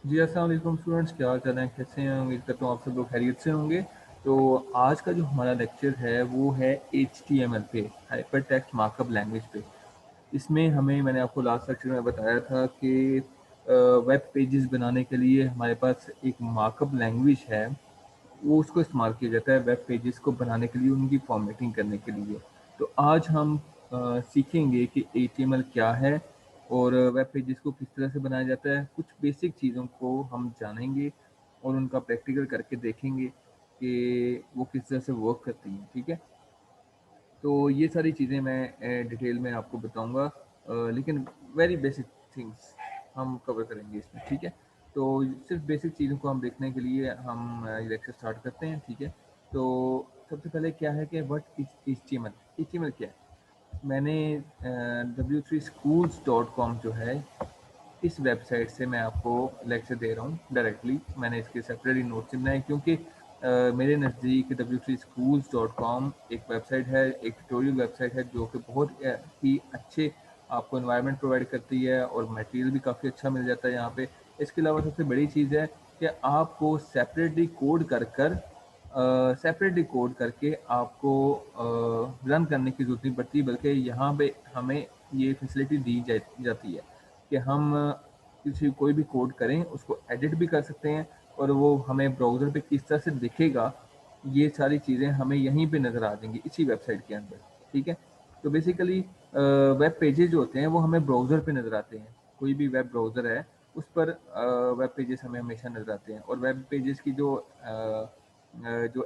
जी, अस्सलाम वालेकुम स्टूडेंट्स, क्या हाल चाल है? कैसे हैं? उम्मीद करता हूँ आप सब लोग खैरियत से होंगे। तो आज का जो हमारा लेक्चर है वो है HTML पे, हाइपर टेक्स्ट मार्कअप लैंग्वेज पे। इसमें मैंने आपको लास्ट लेक्चर में बताया था कि वेब पेजेस बनाने के लिए हमारे पास एक मार्कअप लैंग्वेज है, वो उसको इस्तेमाल किया जाता है वेब पेजेस को बनाने के लिए, उनकी फॉर्मेटिंग करने के लिए। तो आज हम सीखेंगे कि HTML क्या है और वेब पेजेस को किस तरह से बनाया जाता है। कुछ बेसिक चीज़ों को हम जानेंगे और उनका प्रैक्टिकल करके देखेंगे कि वो किस तरह से वर्क करती हैं। ठीक है, तो ये सारी चीज़ें मैं डिटेल में आपको बताऊंगा, लेकिन वेरी बेसिक थिंग्स हम कवर करेंगे इसमें। ठीक है, तो सिर्फ बेसिक चीज़ों को हम देखने के लिए हम ये लेक्चर स्टार्ट करते हैं। ठीक है, तो सबसे पहले क्या है कि व्हाट इज HTML क्या है। मैंने w3schools.com जो है, इस वेबसाइट से मैं आपको लेक्चर दे रहा हूँ डायरेक्टली। मैंने इसके सेपरेटली नोट्स बनाए क्योंकि मेरे नज़दीक w3schools.com एक वेबसाइट है, एक ट्यूटोरियल वेबसाइट है जो कि बहुत ही अच्छे आपको इन्वायरमेंट प्रोवाइड करती है और मटेरियल भी काफ़ी अच्छा मिल जाता है यहाँ पे। इसके अलावा सबसे बड़ी चीज़ है कि आपको सेपरेटली कोड करके आपको रन करने की ज़रूरत नहीं पड़ती, बल्कि यहाँ पे हमें ये फैसिलिटी दी जाती है कि हम किसी कोई भी कोड करें, उसको एडिट भी कर सकते हैं और वो हमें ब्राउज़र पे किस तरह से दिखेगा, ये सारी चीज़ें हमें यहीं पे नज़र आ जाएंगी इसी वेबसाइट के अंदर। ठीक है, तो बेसिकली वेब पेजेस जो होते हैं वो हमें ब्राउज़र पे नज़र आते हैं। कोई भी वेब ब्राउज़र है उस पर वेब पेजेस हमें हमेशा नज़र आते हैं। और वेब पेजेस की जो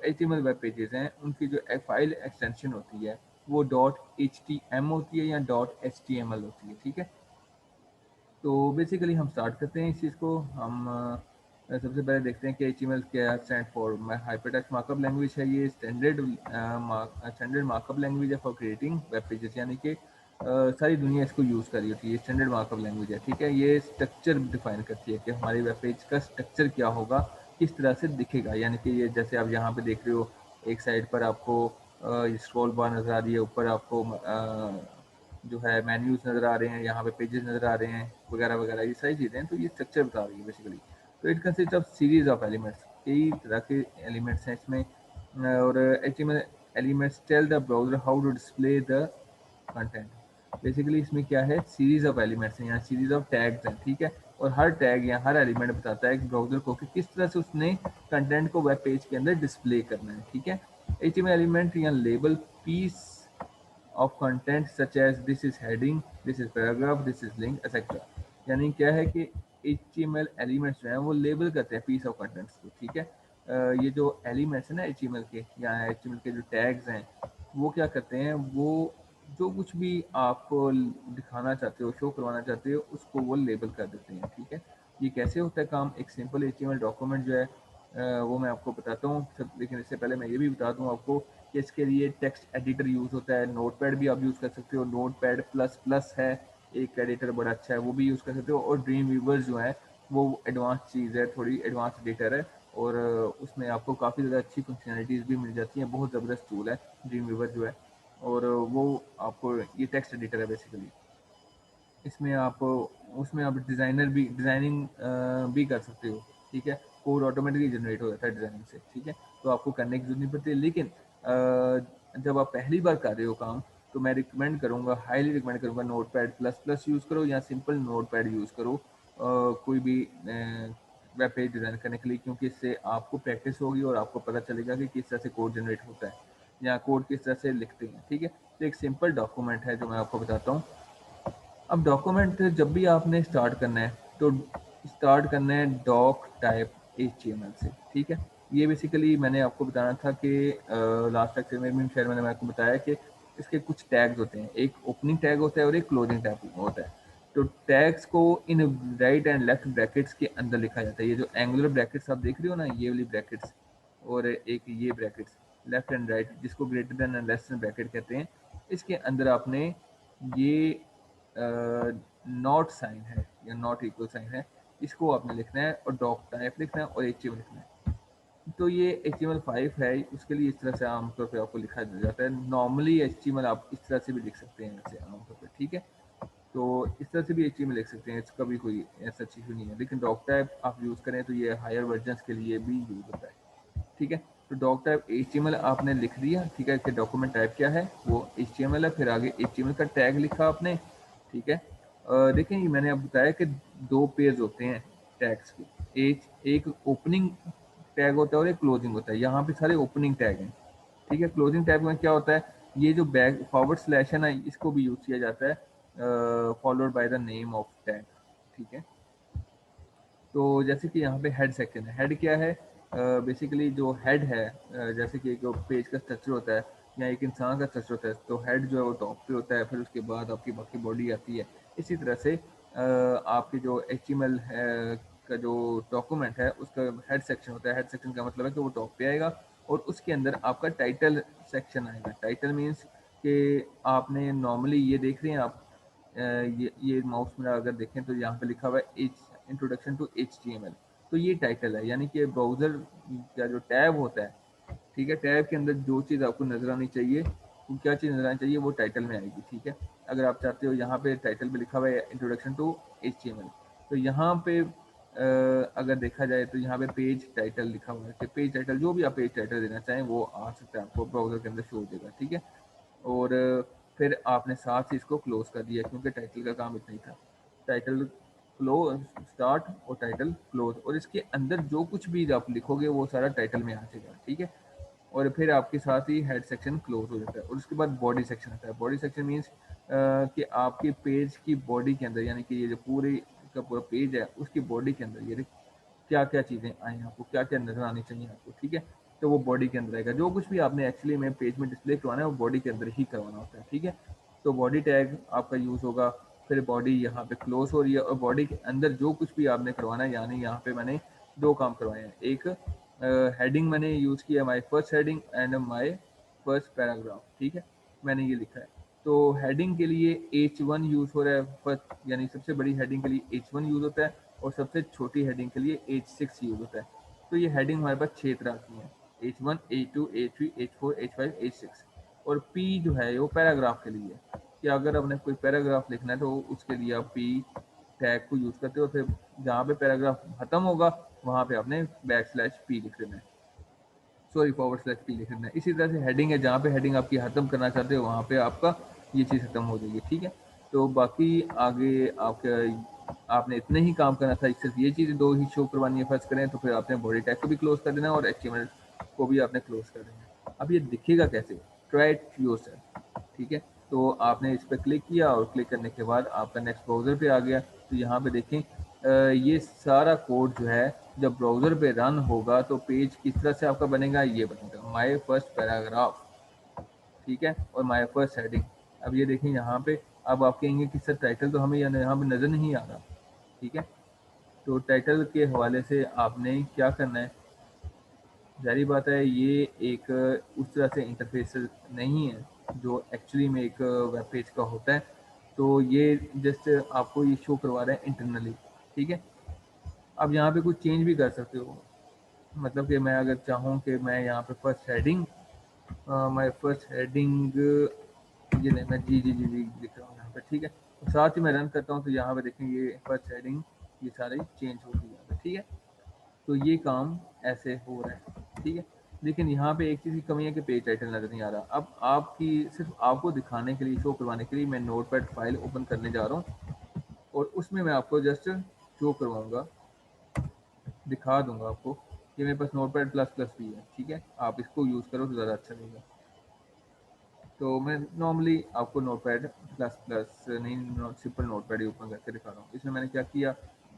HTML वेब पेजेस हैं उनकी जो फाइल एक्सटेंशन होती है वो .htm होती है या .html होती है। ठीक है, तो बेसिकली हम स्टार्ट करते हैं इस चीज़ को। हम सबसे पहले देखते हैं कि HTML क्या stand for. Hypertext markup language है, ये स्टैंडर्ड मार्कअप लैंग्वेज है फॉर क्रिएटिंग वेब पेजेस, यानी कि सारी दुनिया इसको यूज़ कर रही होती है। स्टैंडर्ड मार्कअप लैंग्वेज है। ठीक है, ये स्ट्रक्चर डिफाइन करती है कि हमारी वेब पेज का स्ट्रक्चर क्या होगा, किस तरह से दिखेगा। यानी कि ये जैसे आप यहाँ पे देख रहे हो, एक साइड पर आपको स्क्रॉल बार नज़र आ रही है, ऊपर आपको जो है मेन्यूज नज़र आ रहे हैं, यहाँ पे पेजेस नज़र आ रहे हैं, वगैरह वगैरह, ये सारी चीज़ें। तो ये स्ट्रक्चर बता रही है बेसिकली। तो it consist of series of elements, कई तरह के एलिमेंट्स हैं इसमें। और HTML elements tell the browser how to display the content. Basically इसमें क्या है, सीरीज ऑफ एलिमेंट्स हैं, यहाँ सीरीज ऑफ टैग्स हैं। ठीक है, और हर टैग या हर एलिमेंट बताता है ब्राउजर को कि किस तरह से उसने कंटेंट को वेब पेज के अंदर डिस्प्ले करना है। ठीक है, HTML एलिमेंट या label piece of content such as this is heading, this is paragraph, this is link, etc. यानी क्या है कि HTML एलिमेंट्स जो हैं वो लेबल करते हैं पीस ऑफ कंटेंट्स को। ठीक है, ये जो एलिमेंट्स हैं ना HTML के, या HTML के जो टैग्स हैं, वो क्या करते हैं, वो जो कुछ भी आप दिखाना चाहते हो, शो करवाना चाहते हो, उसको वो लेबल कर देते हैं। ठीक है, ये कैसे होता है काम। एक सिंपल HTML डॉक्यूमेंट जो है वो मैं आपको बताता हूँ सब, लेकिन इससे पहले मैं ये भी बता दूँ आपको कि इसके लिए टेक्स्ट एडिटर यूज़ होता है। नोटपैड भी आप यूज़ कर सकते हो, नोटपैड प्लस प्लस है एक एडिटर बड़ा अच्छा है, वो भी यूज़ कर सकते हो। और ड्रीम वीवर जो है वो एडवांस चीज़ है, थोड़ी एडवांस एडिटर है, और उसमें आपको काफ़ी ज़्यादा अच्छी फंक्शनलिटीज़ भी मिल जाती हैं। बहुत ज़बरदस्त टूल है ड्रीम वीवर जो है, और वो आपको, ये टेक्स्ट एडिटर है बेसिकली। इसमें आप उसमें आप डिज़ाइनिंग भी कर सकते हो। ठीक है, कोड ऑटोमेटिकली जनरेट हो जाता है डिज़ाइनिंग से। ठीक है, तो आपको करने की जरूरत नहीं पड़ती। लेकिन जब आप पहली बार कर रहे हो काम, तो मैं रिकमेंड करूँगा, हाईली रिकमेंड करूँगा, नोटपैड प्लस प्लस यूज़ करो या सिंपल नोटपैड यूज़ करो कोई भी वेब पेज डिज़ाइन करने के लिए, क्योंकि इससे आपको प्रैक्टिस होगी और आपको पता चलेगा कि किस तरह से कोड जनरेट होता है या कोड किस तरह से लिखते हैं। ठीक है, तो एक सिंपल डॉक्यूमेंट है जो मैं आपको बताता हूँ। अब डॉक्यूमेंट जब भी आपने स्टार्ट करना है, तो स्टार्ट करना है डॉक टाइप HTML से। ठीक है, ये बेसिकली मैंने आपको बताना था कि लास्ट लेक्चर में भी शायद मैंने आपको बताया कि इसके कुछ टैग्स होते हैं, एक ओपनिंग टैग होता है और एक क्लोजिंग टैग होता है। तो टैग्स को in right and left brackets के अंदर लिखा जाता है। ये जो एंगुलर ब्रैकेट्स आप देख रहे हो ना, ये वाली ब्रैकेट्स, और एक ये ब्रैकेट्स लेफ्ट एंड राइट, जिसको greater than and less than bracket कहते हैं, इसके अंदर आपने ये नॉट साइन है या नॉट इक्वल साइन है, इसको आपने लिखना है, और डॉक टाइप लिखना है और HTML लिखना है। तो ये HTML5 है, उसके लिए इस तरह से आमतौर पे आपको लिखा जाता है। नॉर्मली HTML आप इस तरह से भी लिख सकते हैं वैसे आमतौर पे। ठीक है, तो इस तरह से भी HTML लिख सकते हैं, इसका भी कोई ऐसा इशू नहीं है। लेकिन डॉक टाइप आप यूज़ करें तो ये हायर वर्जन्स के लिए भी यूज़ होता है, ठीक है। तो डॉक टाइप HTML आपने लिख दिया, ठीक है, कि डॉक्यूमेंट टाइप क्या है, वो HTML है। फिर आगे HTML का टैग लिखा आपने, ठीक है। देखें, ये मैंने अब बताया कि दो पेज होते हैं टैग्स के, एक ओपनिंग टैग होता है और एक क्लोजिंग होता है। यहाँ पे सारे ओपनिंग टैग हैं, ठीक है। क्लोजिंग टैग में क्या होता है, ये जो बैक फॉरवर्ड स्लैश है ना, इसको भी यूज़ किया जाता है followed by the name of tag, ठीक है। तो जैसे कि यहाँ पे हेड सेक्शन है, हेड क्या है, बेसिकली जो हेड है, जैसे कि एक पेज का स्ट्रक्चर होता है या एक इंसान का स्ट्रक्चर होता है, तो हेड जो है वो टॉप पे होता है, फिर उसके बाद आपकी बाकी बॉडी आती है। इसी तरह से आपके जो HTML है का जो डॉक्यूमेंट है उसका हेड सेक्शन होता है। हेड सेक्शन का मतलब है कि वो टॉप पे आएगा और उसके अंदर आपका टाइटल सेक्शन आएगा। टाइटल मीन्स कि आपने नॉर्मली ये देख रहे हैं आप, ये माउस मेरा अगर देखें तो यहाँ पे लिखा हुआ है इंट्रोडक्शन टू HTML, तो ये टाइटल है, यानी कि ब्राउज़र का जो टैब होता है, ठीक है, टैब के अंदर जो चीज़ आपको नज़र आनी चाहिए, वो क्या चीज़ नज़र आनी चाहिए, वो टाइटल में आएगी, ठीक है। अगर आप चाहते हो, यहाँ पे टाइटल पे लिखा हुआ है इंट्रोडक्शन टू HTML, तो यहाँ पे अगर देखा जाए तो यहाँ पे पेज टाइटल लिखा हुआ है कि पेज टाइटल, जो भी आप पेज टाइटल देना चाहें वो आ सकता है, आपको ब्राउज़र के अंदर शो हो जाएगा, ठीक है। और फिर आपने साथ ही इसको क्लोज कर दिया, क्योंकि टाइटल का काम इतना ही था। टाइटल क्लोज, स्टार्ट और टाइटल क्लोज, और इसके अंदर जो कुछ भी आप लिखोगे वो सारा टाइटल में आ जाएगा, ठीक है। और फिर आपके साथ ही हेड सेक्शन क्लोज हो जाता है और उसके बाद बॉडी सेक्शन आता है। बॉडी सेक्शन मीन्स कि आपके पेज की बॉडी के अंदर, यानी कि ये जो पूरे का पूरा पेज है उसकी बॉडी के अंदर ये क्या क्या चीज़ें आए आपको, क्या क्या नज़र आनी चाहिए आपको, ठीक है। तो वो बॉडी के अंदर आएगा, जो कुछ भी आपने एक्चुअली में पेज में डिस्प्ले करवाना है वो बॉडी के अंदर ही करवाना होता है, ठीक है। तो बॉडी टैग आपका यूज़ होगा, फिर बॉडी यहाँ पे क्लोज हो रही है और बॉडी के अंदर जो कुछ भी आपने करवाना है, यानी यहाँ पे मैंने दो काम करवाए हैं। एक हेडिंग मैंने यूज़ किया, my first heading and my first paragraph, ठीक है, मैंने ये लिखा है। तो हेडिंग के लिए H1 यूज़ हो रहा है फर्स्ट, यानी सबसे बड़ी हेडिंग के लिए H1 यूज़ होता है और सबसे छोटी हेडिंग के लिए H6 यूज़ होता है। तो ये हेडिंग हमारे पास 6 तरह की हैं, H1, H2, H3, H4, H5, H6। और P जो है वो पैराग्राफ के लिए, कि अगर आपने कोई पैराग्राफ लिखना है तो उसके लिए आप P टैग को यूज़ करते हो, फिर जहाँ पे पैराग्राफ खत्म होगा वहाँ पे आपने \P लिख देना है, सॉरी /P लिख देना है। इसी तरह से हेडिंग है, जहाँ पे हेडिंग आपकी ख़त्म करना चाहते हो वहाँ पे आपका ये चीज़ ख़त्म हो जाएगी, ठीक है। तो बाकी आगे आपने इतने ही काम करना था, सिर्फ ये चीज़ दो ही शो करवानी है फर्स्ट करें, तो फिर आपने बॉडी टैग को भी क्लोज कर देना और HTML को भी आपने क्लोज कर देना। अब ये दिखेगा कैसे, ट्राई इट योरसेल्फ, ठीक है। तो आपने इस पर क्लिक किया और क्लिक करने के बाद आपका नेक्स्ट ब्राउज़र पे आ गया। तो यहाँ पे देखें, ये सारा कोड जो है जब ब्राउज़र पे रन होगा तो पेज किस तरह से आपका बनेगा, ये बनेगा माय फर्स्ट पैराग्राफ, ठीक है, और माय फर्स्ट हेडिंग। अब ये देखें यहाँ पे, अब आप कहेंगे कि सर टाइटल तो हमें यहाँ पे नज़र नहीं आ रहा, ठीक है। तो टाइटल के हवाले से आपने क्या करना है, ज़ाहिर बात है ये एक उस तरह से इंटरफेस नहीं है जो एक्चुअली में एक वेब पेज का होता है। तो ये जस्ट आपको ये शो करवा रहा है इंटरनली, ठीक है। अब यहाँ पे कुछ चेंज भी कर सकते हो, मतलब कि मैं अगर चाहूँ कि मैं यहाँ पे फर्स्ट हेडिंग, मैं फर्स्ट हेडिंग ये नहीं, मैं जी लिख रहा हूँ यहाँ पे, ठीक है। तो साथ ही मैं रन करता हूँ तो यहाँ पे देखें ये फर्स्ट हेडिंग ये सारी चेंज हो गई यहाँ पे, ठीक है। तो ये काम ऐसे हो रहा है, ठीक है। लेकिन यहाँ पे एक चीज़ की कमी है कि पेज टाइटल नज़र नहीं आ रहा। अब आपकी सिर्फ आपको दिखाने के लिए, शो करवाने के लिए मैं नोटपैड फाइल ओपन करने जा रहा हूँ और उसमें मैं आपको जस्ट शो करवाऊँगा, दिखा दूंगा आपको कि मेरे पास नोटपैड प्लस प्लस भी है, ठीक है। आप इसको यूज़ करो तो ज़्यादा अच्छा रहेगा। तो मैं नॉर्मली आपको नोटपैड प्लस प्लस नहीं, सिंपल नोटपैड ही ओपन करके दिखा रहा हूँ। इसमें मैंने क्या किया,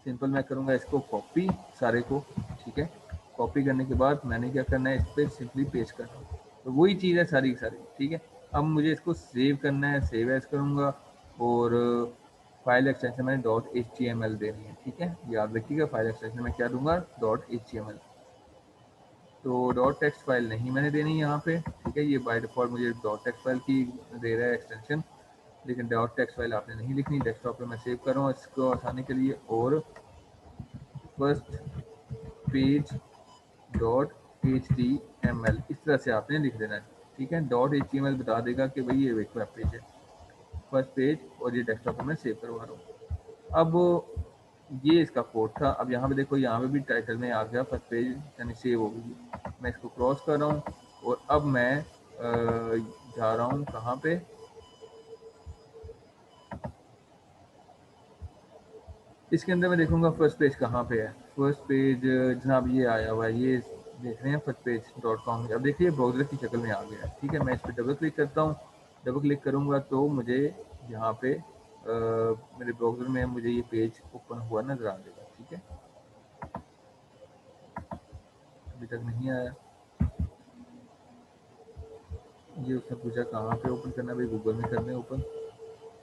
सिंपल मैं करूँगा इसको कॉपी सारे को, ठीक है। कॉपी करने के बाद मैंने क्या करना है, इस पर सिंपली पेस्ट करना है। तो वही चीज़ है सारी की सारी, ठीक है। अब मुझे इसको सेव करना है, सेव एज करूँगा और फाइल एक्सटेंशन मैंने .html देनी है, ठीक है। याद रखिएगा फाइल एक्सटेंशन में क्या दूंगा, .html। तो डॉट टेक्स्ट फाइल नहीं मैंने देनी यहाँ पे, ठीक है। ये बाय डिफ़ॉल्ट मुझे डॉट टेक्स्ट फाइल की दे रहा है एक्सटेंशन, लेकिन डॉट टेक्स्ट फाइल आपने नहीं लिखनी। डेस्कटॉप पे मैं सेव कर रहा हूँ इसको आसानी के लिए, और फर्स्ट पेज .html इस तरह से आपने लिख देना है, ठीक है। .html बता देगा कि भाई ये एक वेब पेज है। फर्स्ट पेज और ये डेस्कटॉप पर मैं सेव करवा रहा हूँ। अब ये इसका कोड था। अब यहाँ पे देखो, यहाँ पे भी टाइटल में आ गया फर्स्ट पेज यानी सेव हो गई। मैं इसको क्रॉस कर रहा हूँ और अब मैं जा रहा हूँ कहाँ पे, इसके अंदर मैं देखूंगा फर्स्ट पेज कहाँ पे है। फर्स्ट पेज जनाब ये आया हुआ है, ये देख रहे हैं फर्स्ट पेज .com। अब देखिए ब्राउज़र की शक्ल में आ गया है। ठीक है, मैं इस पर डबल क्लिक करता हूँ। डबल क्लिक करूँगा तो मुझे यहाँ पे मेरे ब्राउज़र में मुझे ये पेज ओपन हुआ नज़र आ जाएगा। ठीक है, अभी तक नहीं आया। ये उसने पूछा कहाँ पे ओपन करना है, भाई गूगल में करना है ओपन।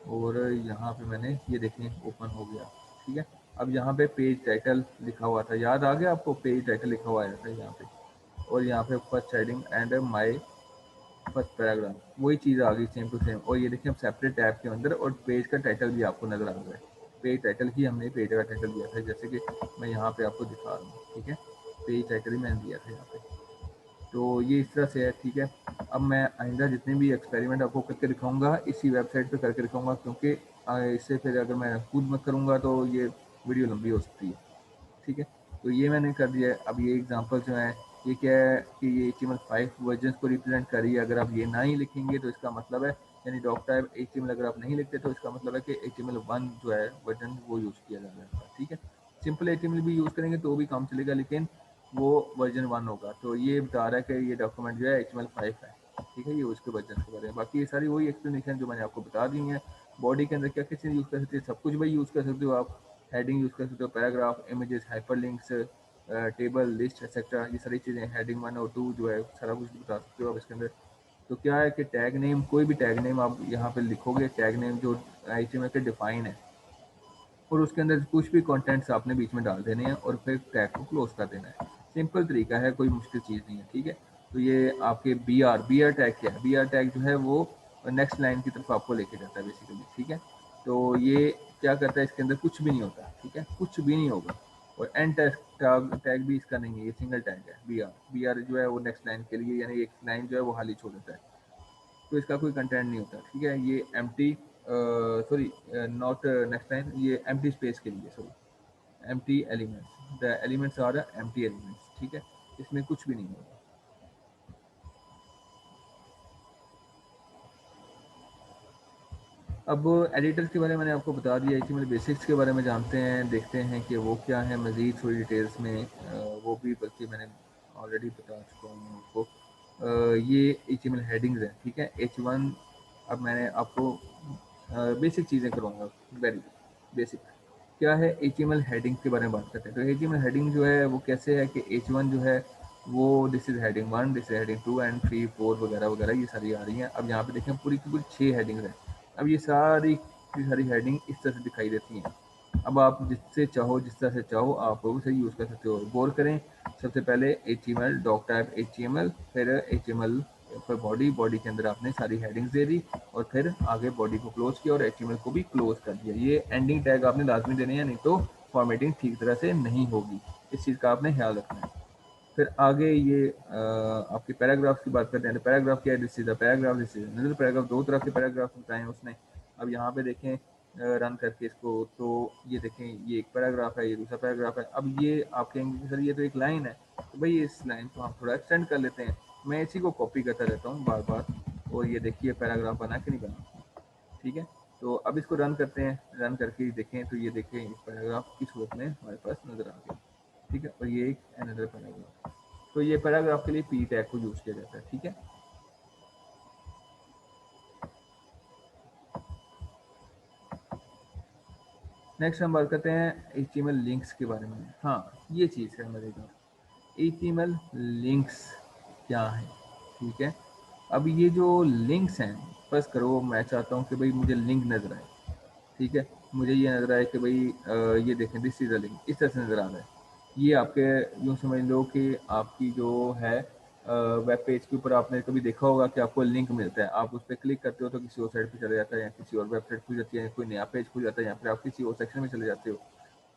और यहाँ पे मैंने ये देखें ओपन हो गया। ठीक है, अब यहाँ पे पेज टाइटल लिखा हुआ था, याद आ गया आपको, पेज टाइटल लिखा हुआ है यहाँ पे। और यहाँ पे first heading and my first paragraph, वही चीज़ आ गई सेम टू सेम। और ये देखिए हम सेपरेट टैब के अंदर, और पेज का टाइटल भी आपको नजर आ रहा है। पेज टाइटल ही हमने पेज का टाइटल दिया था, जैसे कि मैं यहाँ पे आपको दिखा रहा हूँ। ठीक है, पेज टाइटल ही मैंने दिया था यहाँ पे। तो ये इस तरह से है। ठीक है, अब मैं आइंदा जितने भी एक्सपेरिमेंट आपको करके दिखाऊंगा इसी वेबसाइट पे करके दिखाऊंगा, क्योंकि इससे फिर अगर मैं खुद मत करूँगा तो ये वीडियो लंबी हो सकती है। ठीक है, तो ये मैंने कर दिया है। अब ये एग्जांपल जो है, ये क्या है कि ये HTML5 वर्जन को रिप्रेजेंट कर रही है। अगर आप ये ना ही लिखेंगे तो इसका मतलब है, यानी डॉक्टाइप HTML अगर आप नहीं लिखते तो इसका मतलब है कि HTML1 जो है वर्जन वो यूज़ किया जा रहा है। ठीक है, सिंपल HTML भी यूज़ करेंगे तो भी काम चलेगा, लेकिन वो वर्जन 1 होगा। तो ये बता रहा है कि ये डॉक्यूमेंट जो है HTML5 है। ठीक है, ये उसके वर्जन के बारे में। बाकी ये सारी वही एक्सप्लेनेशन जो मैंने आपको बता दी है। बॉडी के अंदर क्या क्या चीज़ यूज़ कर सकते हैं, सब कुछ भाई यूज़ कर सकते हो आप। हेडिंग यूज़ कर सकते हो, paragraph, images, hyperlinks, table, list etcetera, ये सारी चीज़ें हेडिंग 1 और 2 जो है सारा कुछ बता सकते हो आप इसके अंदर। तो क्या है कि टैग नेम, कोई भी टैग नेम आप यहाँ पे लिखोगे, टैग नेम जो HTML के डिफाइन है, और उसके अंदर कुछ भी कंटेंट्स आपने बीच में डाल देने हैं और फिर टैग को क्लोज कर देना है। सिंपल तरीका है, कोई मुश्किल चीज़ नहीं है। ठीक है, तो ये आपके बी आर टैग क्या है, बी आर टैग जो है वो नेक्स्ट लाइन की तरफ आपको लेके जाता है बेसिकली। ठीक है, तो ये क्या करता है, इसके अंदर कुछ भी नहीं होता। ठीक है, कुछ भी नहीं होगा। और एंड टैग भी इसका नहीं है, ये सिंगल टैग है। बी आर जो है वो नेक्स्ट लाइन के लिए, यानी एक लाइन जो है वो खाली छोड़ देता है, तो इसका कोई कंटेंट नहीं होता। ठीक है, ये empty, sorry not next line, ये एम्प्टी स्पेस के लिए, sorry empty elements, the elements are empty elements. ठीक है, इसमें कुछ भी नहीं होगा। अब एडिटर्स के बारे में मैंने आपको बता दिया है कि मेरे बेसिक्स के बारे में जानते हैं, देखते हैं कि वो क्या है मज़ीद थोड़ी डिटेल्स में, वो भी बल्कि मैंने ऑलरेडी बता चुका हूँ आपको। ये HTML हेडिंग्स हैं। ठीक है, H1, अब मैंने आपको बेसिक चीज़ें करवाऊँगा, वेरी बेसिक। क्या है HTML हेडिंग के बारे में बात करते हैं। तो HTML हेडिंग जो है वो कैसे है कि H1 जो है वो this is heading 1, this is heading 2 and 3 4 वगैरह वगैरह, ये सारी आ रही हैं। अब यहाँ पे देखें पूरी की पूरी 6 हेडिंग्स हैं। अब ये सारी की सारी हेडिंग इस तरह से दिखाई देती हैं। अब आप जिससे चाहो, जिस तरह से चाहो आप उसे यूज़ कर सकते हो। गौर करें, सबसे पहले HTML डॉक टाइप HTML, फिर HTML फिर बॉडी के अंदर आपने सारी हेडिंग्स दे दी, और फिर आगे बॉडी को क्लोज किया और HTML को भी क्लोज कर दिया। ये एंडिंग टैग आपने लाजमी देने हैं, नहीं तो फॉर्मेटिंग ठीक तरह से नहीं होगी। इस चीज़ का आपने ख्याल रखना है। फिर आगे ये आपके पैराग्राफ की बात करते हैं। तो पैराग्राफ क्या है, this is a paragraph, this is another paragraph. दो तरह के पैराग्राफ बताए हैं उसने। अब यहाँ पे देखें रन करके इसको, तो ये देखें ये एक पैराग्राफ है, ये दूसरा पैराग्राफ है। अब ये आप कहेंगे कि सर ये तो एक लाइन है, तो भाई इस लाइन को हम थोड़ा एक्सटेंड कर लेते हैं। मैं इसी को कॉपी करता रहता हूँ बार बार, और ये देखिए पैराग्राफ बना कि नहीं बना। ठीक है, तो अब इसको रन करते हैं। रन करके देखें तो ये देखें एक पैराग्राफ की सूरत में हमारे पास नज़र आ गया। ठीक है, और ये एक अनदर पैराग्राफ। तो ये पैराग्राफ के लिए पी टैग को यूज़ किया जाता है। ठीक है, नेक्स्ट हम बात करते हैं HTML लिंक्स के बारे में। हाँ, ये चीज़ है मज़ेदार, HTML लिंक्स क्या है। ठीक है, अब ये जो लिंक्स हैं, बस करो मैं चाहता हूँ कि भाई मुझे लिंक नज़र आए। ठीक है, मुझे ये नज़र आया कि भाई ये देखें दिस इज़ अ लिंक, इस तरह से नज़र आ रहा है। ये आपके यूँ समझ लो कि आपकी जो है वेब पेज के ऊपर आपने कभी देखा होगा कि आपको लिंक मिलता है, आप उस पर क्लिक करते हो तो किसी और साइट पे चले जाता है, या किसी और वेबसाइट खुल जाती है, कोई नया पेज खुल जाता है, या फिर आप किसी और सेक्शन में चले जाते हो,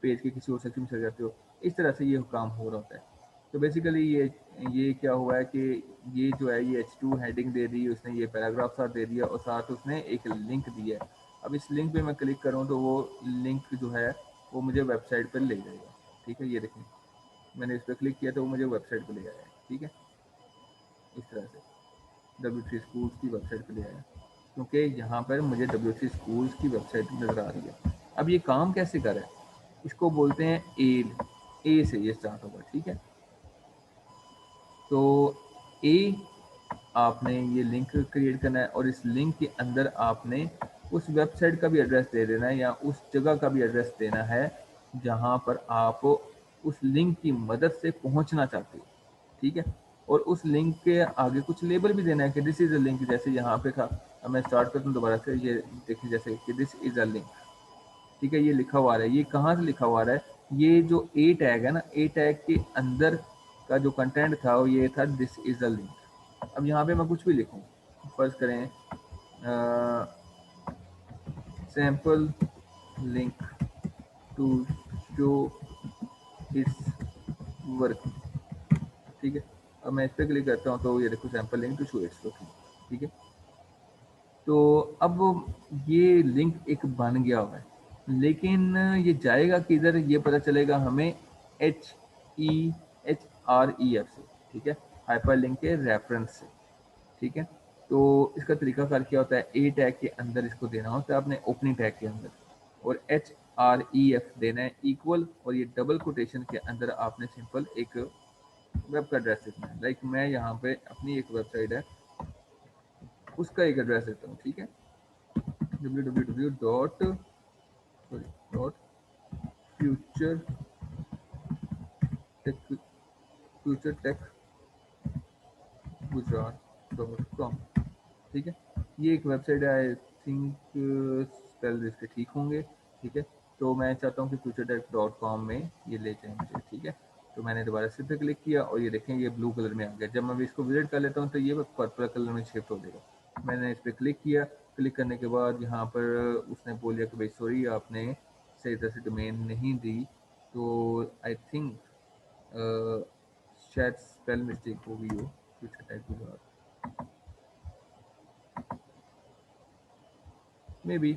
पेज के किसी और सेक्शन में चले जाते हो। इस तरह से ये काम हो रहा होता है। तो बेसिकली ये क्या हुआ है कि ये जो है ये H2 हेडिंग दे दी उसने, ये पैराग्राफ साथ दे दिया, और साथ उसने एक लिंक दिया है। अब इस लिंक पे मैं क्लिक करूँ तो वो लिंक जो है वो मुझे वेबसाइट पर ले जाएगा। ठीक है, ये देखें मैंने इस पर क्लिक किया तो वो मुझे वेबसाइट पर ले आया। ठीक है, इस तरह से W3 स्कूल्स की वेबसाइट पर ले आया, क्योंकि यहाँ पर मुझे W3 स्कूल्स की वेबसाइट नज़र आ रही है। अब ये काम कैसे कर रहा है, इसको बोलते हैं ए से ये स्टार्ट होगा। ठीक है, तो ए आपने ये लिंक क्रिएट करना है और इस लिंक के अंदर आपने उस वेबसाइट का भी एड्रेस दे देना है या उस जगह का भी एड्रेस देना है जहाँ पर आप उस लिंक की मदद से पहुँचना चाहते हो। ठीक है, और उस लिंक के आगे कुछ लेबल भी देना है कि दिस इज़ अ लिंक, जैसे यहाँ पे था। अब मैं स्टार्ट करता हूँ दोबारा से, ये देखिए जैसे कि दिस इज़ अ लिंक। ठीक है, ये लिखा हुआ है, ये कहाँ से लिखा हुआ है, ये जो ए टैग है ना, ए टैग के अंदर का जो कंटेंट था वो ये था दिस इज़ अ लिंक। अब यहाँ पे मैं कुछ भी लिखूँ, फर्ज करें sample link to show its work. ठीक है, अब मैं इस पर क्लिक करता हूँ तो ये देखो sample link to show its work. ठीक है, तो अब ये लिंक एक बन गया हुआ है, लेकिन ये जाएगा किधर, ये पता चलेगा हमें HEREF से। ठीक है, हाइपर लिंक के रेफरेंस से। ठीक है, तो इसका तरीका कार क्या होता है, ए टैग के अंदर इसको देना होता है आपने ओपनिंग टैग के अंदर, और HREF देना है इक्वल, और ये डबल कोटेशन के अंदर आपने सिंपल एक वेब का एड्रेस देना है। लाइक मैं यहाँ पे अपनी एक वेबसाइट है उसका एक एड्रेस देता हूँ। ठीक है, www.future tech gujarat.com। ठीक है, ये एक वेबसाइट है, आई थिंक स्पेल इसके ठीक होंगे। ठीक है, तो मैं चाहता हूँ कि futuretech.com में ये ले जाए मुझे। ठीक है, तो मैंने दोबारा से पे क्लिक किया और ये देखें ये ब्लू कलर में आ गया। जब मैं इसको विजिट कर लेता हूँ तो ये पर्पल कलर में शिफ्ट हो जाएगा। मैंने इस पर क्लिक किया, क्लिक करने के बाद यहाँ पर उसने बोल दिया कि भाई सॉरी आपने सही तरह से डोमेन नहीं दी, तो आई थिंक शायद स्पेल मिस्टेक हो गई हो futuretech में भी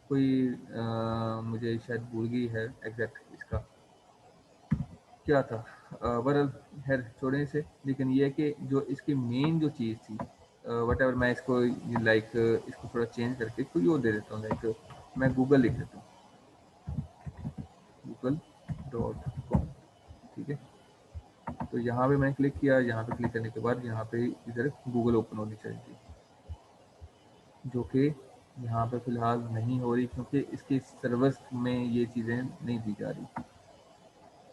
कोई मुझे शायद भूल गई है एग्जैक्ट इसका क्या था। बहरहाल खैर छोड़े इसे, लेकिन ये है कि जो इसकी मेन जो चीज़ थी वट एवर, मैं इसको लाइक इसको थोड़ा चेंज करके कोई और दे देता हूँ। लाइक मैं गूगल लिख देता हूँ, google.com। ठीक है, तो यहाँ पे मैंने क्लिक किया, यहाँ पे क्लिक करने के बाद यहाँ पे इधर गूगल ओपन होनी चाहिए थी, जो कि यहाँ पे फ़िलहाल नहीं हो रही क्योंकि इसके सर्वर्स में ये चीज़ें नहीं दी जा रही।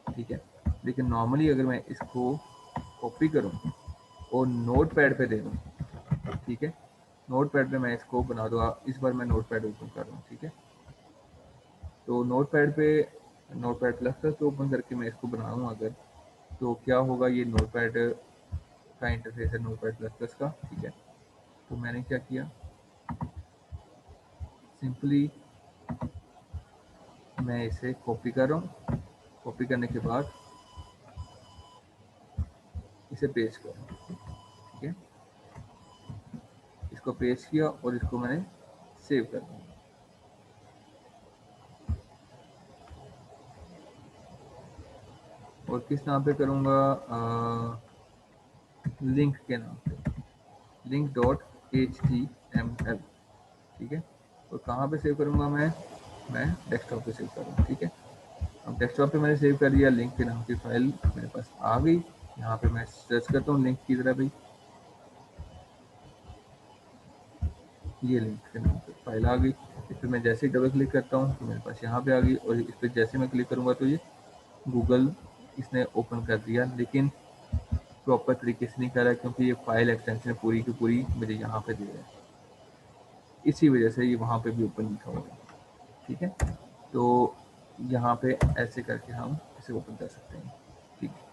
ठीक है, लेकिन नॉर्मली अगर मैं इसको कॉपी करूँ और नोट पैड पर दे दूँ, ठीक है, नोट पैड पर मैं इसको बना दूँ। इस बार मैं नोट पैड ओपन कर रहा हूँ। ठीक है, तो नोट पैड पे note pad plus plus open करके मैं इसको बनाऊँ अगर, तो क्या होगा, ये नोट पैड का इंटरफेस है नोट पैड प्लस प्लस का। ठीक है, तो मैंने क्या किया, सिंपली मैं इसे कॉपी कर रहा हूँ, कॉपी करने के बाद इसे पेस्ट कर रहा हूँ। ठीक है, इसको पेस्ट किया और इसको मैंने सेव कर दिया। और किस नाम पे करूँगा, लिंक के नाम पे, link.html। ठीक है, और कहाँ पे सेव करूँगा मैं डेस्कटॉप पे सेव करूँगा। ठीक है, अब डेस्कटॉप पे मैंने सेव कर दिया, लिंक के नाम की फाइल मेरे पास आ गई। यहाँ पे मैं सर्च करता हूँ लिंक की तरह, भाई ये लिंक के नाम पे फाइल आ गई। इस पर मैं जैसे ही डबल क्लिक करता हूँ तो मेरे पास यहाँ पे आ गई, और इस पर जैसे मैं क्लिक करूँगा तो ये गूगल इसने ओपन कर दिया, लेकिन प्रॉपर तरीके से नहीं कर रहा है क्योंकि ये फाइल एक्सटेंशन पूरी की पूरी मुझे यहाँ पे दे रहा है, इसी वजह से ये वहाँ पे भी ओपन लिखा हुआ है। ठीक है, तो यहाँ पे ऐसे करके हम इसे ओपन कर सकते हैं। ठीक है,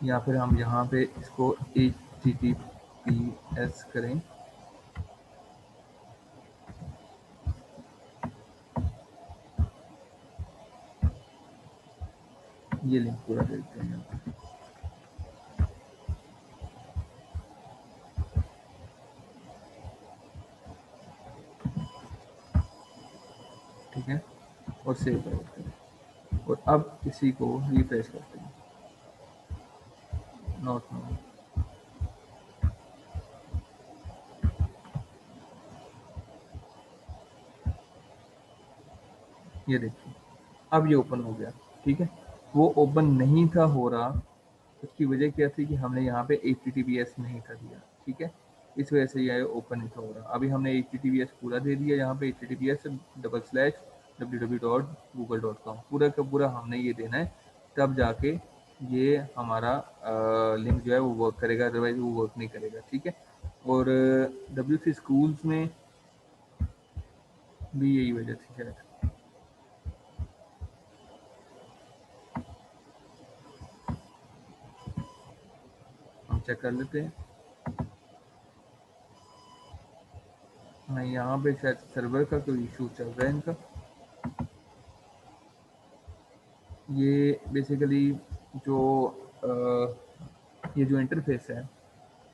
या फिर हम यहाँ पे इसको HTTPS करें, ये लिंक पूरा दे देते हैं। और सेव पर हिट करें और अब इसी को रिफ्रेश करते हैं। नॉट नो, ये देखिए अब ये ओपन हो गया। ठीक है, वो ओपन नहीं था हो रहा, उसकी वजह क्या थी कि हमने यहाँ पे HTTPS नहीं था दिया। ठीक है, इस वजह से ये ओपन नहीं था हो रहा। अभी हमने HTTPS पूरा दे दिया, यहाँ पे https://www.google.com पूरा का पूरा हमने ये देना है, तब जाके ये हमारा लिंक जो है वो वर्क करेगा, अदरवाइज वो वर्क नहीं करेगा। ठीक है, और WC स्कूल्स में भी यही वजह थी शायद। हम चेक कर लेते हैं। हाँ, यहाँ पे शायद सर्वर का कोई इशू चल रहा है इनका। ये बेसिकली जो ये जो इंटरफेस है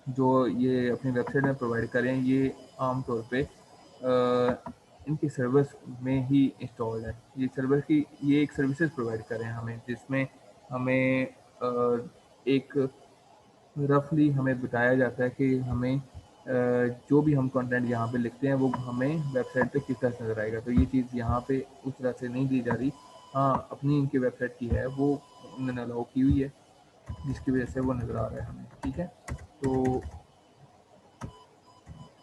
जो ये अपनी वेबसाइट में प्रोवाइड करें, ये आमतौर पे इनके सर्वर्स में ही इंस्टॉल है। ये सर्वर की ये एक सर्विसेज प्रोवाइड करें हमें, जिसमें हमें एक रफली हमें बताया जाता है कि हमें जो भी हम कंटेंट यहाँ पे लिखते हैं वो हमें वेबसाइट पे किस तरह से नज़र आएगा। तो ये चीज़ यहाँ पे उस तरह से नहीं दी जा रही। हाँ, अपनी इनकी वेबसाइट की है, वो उन्होंने अलाउ की हुई है, जिसकी वजह से वो नज़र आ रहा है हमें। ठीक है, तो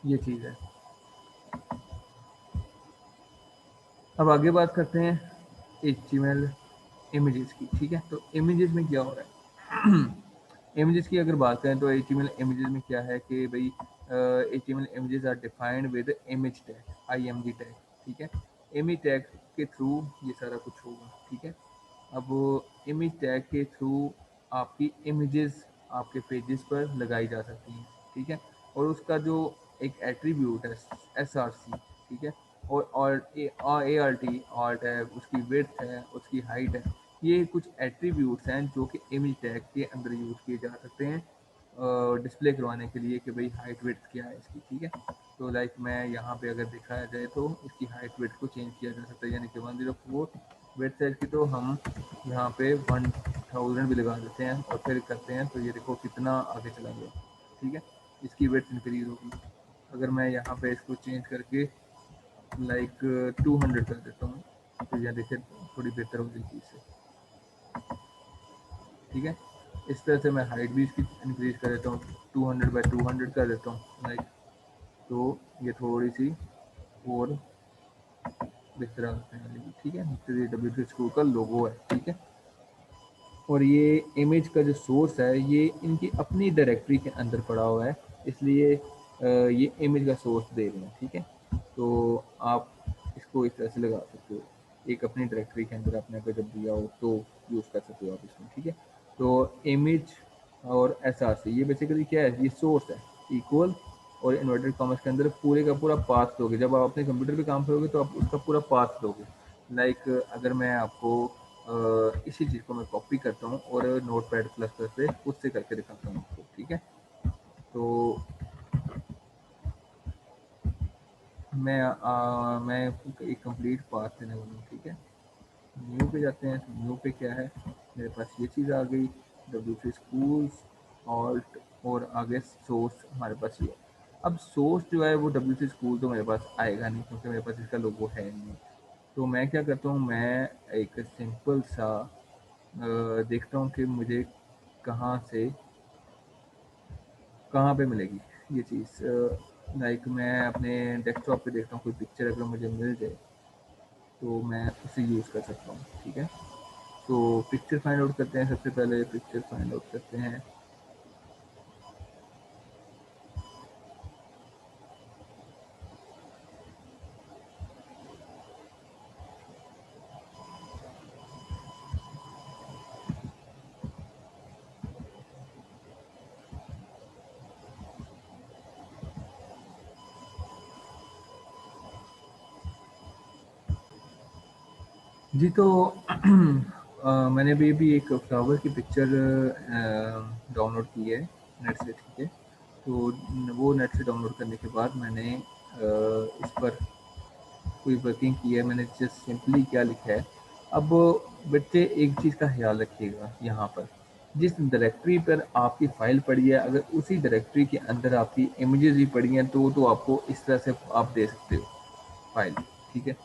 ये चीज़ है। अब आगे बात करते हैं HTML इमेजेस की। ठीक है, तो इमेजेस में क्या हो रहा है? इमेजेस की अगर बात करें तो HTML इमेजेस में क्या है कि भाई HTML images are defined with image tag, IMG tag. ठीक है, इमेज टैग के थ्रू ये सारा कुछ होगा। ठीक है, अब इमेज टैग के थ्रू आपकी इमेजेस आपके पेजेस पर लगाई जा सकती हैं। ठीक है, और उसका जो एक एट्रीब्यूट है SRC। ठीक है, और ART आर्ट है, उसकी विड्थ है, उसकी हाइट है, ये कुछ एट्रीब्यूट्स हैं जो कि इमेज टैग के अंदर यूज़ किए जा सकते हैं डिस्प्ले करवाने के लिए कि भाई हाइट विड्थ क्या है इसकी। ठीक है, तो लाइक मैं यहाँ पे अगर दिखाया जाए तो इसकी हाइट विड्थ को चेंज किया जा सकता है, यानी कि 104 विड्थ साइज की तो हम यहाँ पे 1000 भी लगा देते हैं और फिर करते हैं, तो ये देखो कितना आगे चला गया। ठीक है, इसकी विड्थ इंक्रीज होगी। अगर मैं यहाँ पे इसको चेंज करके लाइक 200 कर देता हूँ, तो यह देखिए थोड़ी बेहतर हो जाएगी इससे। ठीक है, इस तरह से मैं हाइट भी इसकी इंक्रीज कर देता हूँ, 200 बाई 200 कर देता हूँ लाइक, तो ये थोड़ी सी और बेहतर आते हैं। ठीक है, तो ये WC स्कूल का लोगो है। ठीक है, और ये इमेज का जो सोर्स है ये इनकी अपनी डायरेक्टरी के अंदर पड़ा हुआ है, इसलिए ये इमेज का सोर्स दे रहे हैं। ठीक है, तो आप इसको इस तरह से लगा सकते हो, एक अपनी डायरेक्टरी के अंदर आपने अगर जब दिया हो तो यूज़ कर सकते हो आप इसमें। ठीक है, तो इमेज और SRC ये बेसिकली क्या है, ये सोर्स है इक्वल, और इन्वर्टेड कॉमर्स के अंदर पूरे का पूरा पाथ दोगे। जब आप अपने कंप्यूटर पे काम करोगे तो आप उसका पूरा पाथ दोगे। लाइक अगर मैं आपको इसी चीज़ को मैं कॉपी करता हूँ और नोटपैड प्लस प्लस पे उससे करके दिखाता हूँ आपको। ठीक है, तो मैं एक कंप्लीट पाथ देने वाला हूँ। ठीक है, न्यू पे जाते हैं, तो न्यू पे क्या है, मेरे पास ये चीज़ आ गई, WC स्कूल्स ऑल्ट, और आगे सोर्स हमारे पास ये। अब सोर्स जो है वो WC स्कूल तो मेरे पास आएगा नहीं, क्योंकि मेरे पास इसका लोगो है नहीं। तो मैं क्या करता हूँ, मैं एक सिंपल सा देखता हूँ कि मुझे कहाँ से कहाँ पे मिलेगी ये चीज़। लाइक मैं अपने डेस्कटॉप पे देखता हूँ कोई पिक्चर अगर मुझे मिल जाए तो मैं उसे यूज़ कर सकता हूँ। ठीक है, तो पिक्चर फाइंड आउट करते हैं। सबसे पहले पिक्चर फाइंड आउट करते हैं। जी, तो मैंने भी एक फ्लावर की पिक्चर डाउनलोड की है नेट से। ठीक है, तो वो नेट से डाउनलोड करने के बाद मैंने इस पर कोई वर्किंग की है, मैंने जस्ट सिंपली क्या लिखा है। अब बच्चे एक चीज़ का ख्याल रखिएगा यहाँ पर, जिस डायरेक्टरी पर आपकी फ़ाइल पड़ी है, अगर उसी डायरेक्टरी के अंदर आपकी इमेजेस भी पड़ी हैं तो आपको इस तरह से आप दे सकते हो फाइल, ठीक है।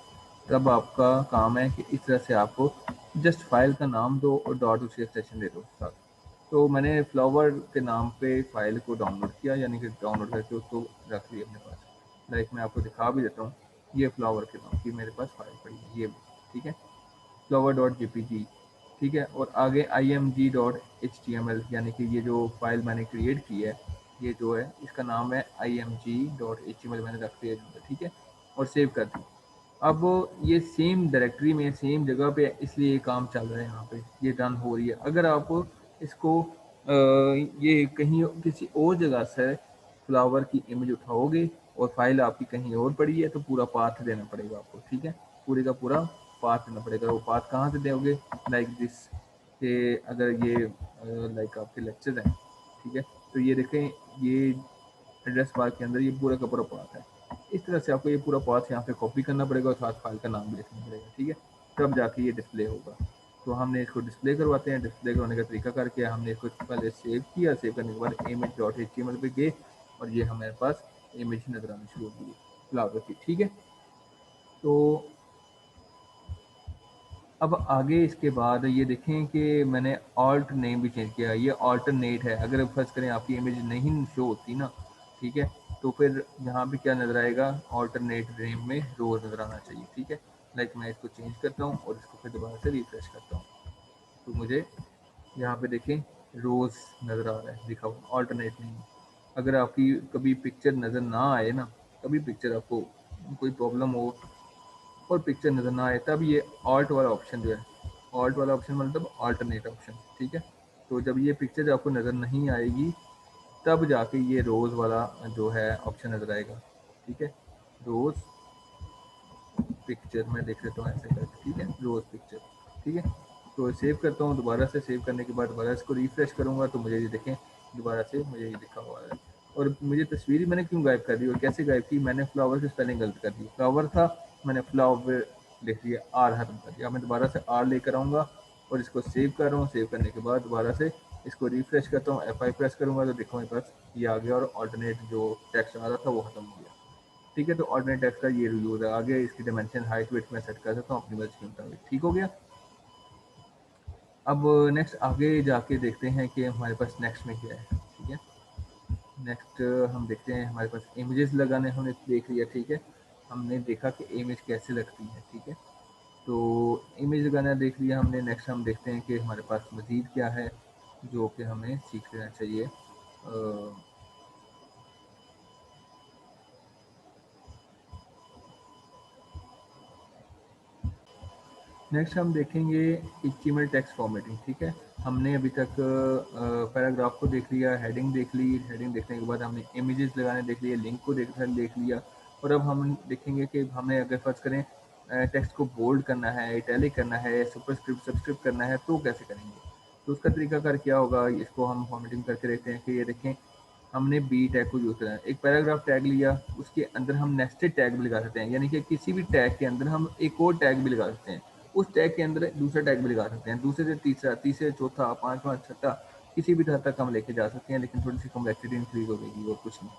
तब आपका काम है कि इस तरह से आपको जस्ट फाइल का नाम दो और डॉट उसके एक्सटेंशन दे दो साथ। तो मैंने फ्लावर के नाम पे फाइल को डाउनलोड किया, यानी कि डाउनलोड करके उसको रख लिया अपने पास। लाइक मैं आपको दिखा भी देता हूँ, ये फ्लावर के नाम की मेरे पास फाइल पड़ी है, ये ठीक है, फ्लावर डॉट JPG, ठीक है। और आगे img.html, यानी कि ये जो फाइल मैंने क्रिएट की है, ये जो है इसका नाम है img.html, मैंने रख दिया, ठीक है, और सेव कर दी। अब ये सेम डायरेक्टरी में सेम जगह पे है, इसलिए ये काम चल रहा है, यहाँ पे ये रन हो रही है। अगर आप इसको ये कहीं किसी और जगह से फ्लावर की इमेज उठाओगे और फाइल आपकी कहीं और पड़ी है तो पूरा पाथ देना पड़ेगा आपको, ठीक है, पूरे का पूरा पाथ देना पड़ेगा। वो पाथ कहाँ से दोगे, लाइक दिस, कि अगर ये लाइक आपके लेक्चर हैं, ठीक है, तो ये देखें, ये एड्रेस बार के अंदर ये पूरा का पूरा पाथ है। इस तरह से आपको ये पूरा पाथ यहाँ पे कॉपी करना पड़ेगा और साथ फाइल का नाम भी लिखना पड़ेगा, ठीक है, तब जाके ये डिस्प्ले होगा। तो हमने इसको डिस्प्ले करवाते हैं। डिस्प्ले करने का तरीका करके हमने इसको पहले सेव किया, सेव करने के बाद image.html पे गए और ये हमारे पास इमेज नजर आनी शुरू हो गई फ्लावर की, ठीक है। तो अब आगे इसके बाद ये देखें कि मैंने ऑल्ट नेम भी चेंज किया, ये ऑल्टरनेट है। अगर फर्स्ट करें आपकी इमेज नहीं शो होती ना, ठीक है, तो फिर यहाँ पे क्या नज़र आएगा, ऑल्टरनेट नेम में रोज नज़र आना चाहिए, ठीक है। लाइक मैं इसको चेंज करता हूँ और इसको फिर दोबारा से रिफ्रेश करता हूँ, तो मुझे यहाँ पे देखें रोज नज़र आ रहा है लिखा हुआ, ऑल्टरनेट नेम। अगर आपकी कभी पिक्चर नज़र ना आए ना, कभी पिक्चर आपको कोई प्रॉब्लम हो और पिक्चर नज़र ना आए, तब ये ऑल्ट वाला ऑप्शन जो है, ऑल्ट वाला ऑप्शन मतलब ऑल्टरनेट ऑप्शन, ठीक है। तो जब ये पिक्चर आपको नज़र नहीं आएगी तब जाके ये रोज़ वाला जो है ऑप्शन नज़र आएगा, ठीक है। रोज़ पिक्चर मैं देख लेता हूँ ऐसे करके, ठीक है, रोज़ पिक्चर, ठीक है। तो सेव करता हूँ, दोबारा से सेव करने के बाद दोबारा इसको रिफ्रेश करूँगा तो मुझे ये देखें दोबारा से मुझे ये लिखा हुआ है। और मुझे तस्वीर ही मैंने क्यों गायब कर दी और कैसे गायब की, मैंने फ्लावर की स्पेलिंग गलत कर दी, फ्लावर था, मैंने फ्लावर लिख दिया, आर खत्म कर दिया। मैं दोबारा से आर लेकर आऊँगा और इसको सेव कर रहा हूँ। सेव करने के बाद दोबारा से इसको रिफ्रेश करता हूँ, F5 प्रेस करूँगा तो देखो मेरे पास ये आ गया और ऑल्टरनेट जो टेक्स्ट आ रहा था वो खत्म हो गया, ठीक है। तो ऑर्डिनेट टेक्स्ट का ये यूज है। आगे इसकी डायमेंशन हाइट वेट में सेट कर सकता हूँ अपनी मर्जी के मुताबिक, ठीक हो गया। अब नेक्स्ट आगे जाके देखते हैं कि हमारे पास नेक्स्ट में क्या है, ठीक है। नेक्स्ट हम देखते हैं, हमारे पास इमेजेस लगाने हमने देख लिया, ठीक है, हमने देखा कि इमेज कैसे लगती है, ठीक है। तो इमेज लगाना देख लिया हमने। नेक्स्ट हम देखते हैं कि हमारे पास मज़ीद क्या है जो कि हमें सीख लेना चाहिए। नेक्स्ट हम देखेंगे HTML टेक्स्ट फॉर्मेटिंग, ठीक है। हमने अभी तक पैराग्राफ को देख लिया, हेडिंग देख ली, हेडिंग देखने के बाद हमने इमेजेस लगाने देख लिए, लिंक को देख लिया। और अब हम देखेंगे कि हमें अगर फर्ज करें टेक्स्ट को बोल्ड करना है, इटैलिक करना है, सुपरस्क्रिप्ट सबस्क्रिप्ट करना है तो कैसे करेंगे। तो उसका तरीका कर क्या होगा, इसको हम फॉर्मेटिंग करके देखते हैं कि ये देखें, हमने बी टैग को यूज़ करना है। एक पैराग्राफ टैग लिया, उसके अंदर हम नेस्टेड टैग भी लगा सकते हैं, यानी कि किसी भी टैग के अंदर हम एक और टैग भी लगा सकते हैं, उस टैग के अंदर दूसरा टैग भी लगा सकते हैं, दूसरे से तीसरा, तीसरे चौथा, पांचवा, छठा, किसी भी तरह तक हम लेके जा सकते हैं, लेकिन थोड़ी सी कॉम्प्लेक्सिटी इंक्रीज हो गई और कुछ नहीं।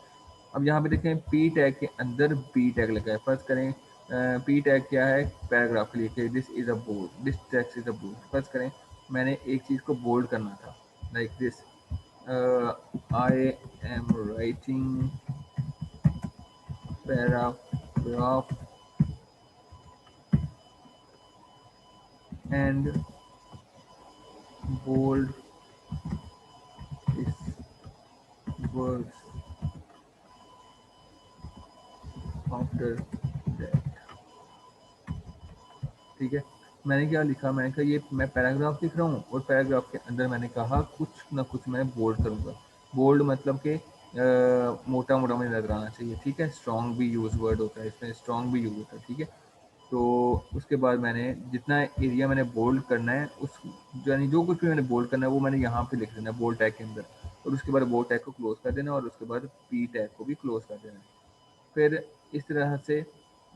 अब यहाँ पे देखें पी टैग के अंदर बी टैग लगा है। फर्स्ट करें पी टैग क्या है, पैराग्राफ के लिए, this is a bold, this text is a bold. First करें मैंने एक चीज़ को बोल्ड करना था, like this, I am writing paragraph and bold its words after that, ठीक है। मैंने क्या लिखा, मैंने कहा ये मैं पैराग्राफ लिख रहा हूँ और पैराग्राफ के अंदर मैंने कहा कुछ ना कुछ मैं बोल्ड करूँगा। बोल्ड मतलब कि मोटा मोटा मुझे नजर आना चाहिए, ठीक है। स्ट्रॉन्ग भी यूज वर्ड होता है इसमें, स्ट्रॉन्ग भी यूज होता है, ठीक है। तो उसके बाद मैंने जितना एरिया मैंने बोल्ड करना है, उस यानी जो कुछ भी मैंने बोल्ड करना है वो मैंने यहाँ पे लिख देना है बोल्ड टैग के अंदर, और उसके बाद बोल्ड टैग को क्लोज कर देना और उसके बाद पी टैग को भी क्लोज कर देना है। फिर इस तरह से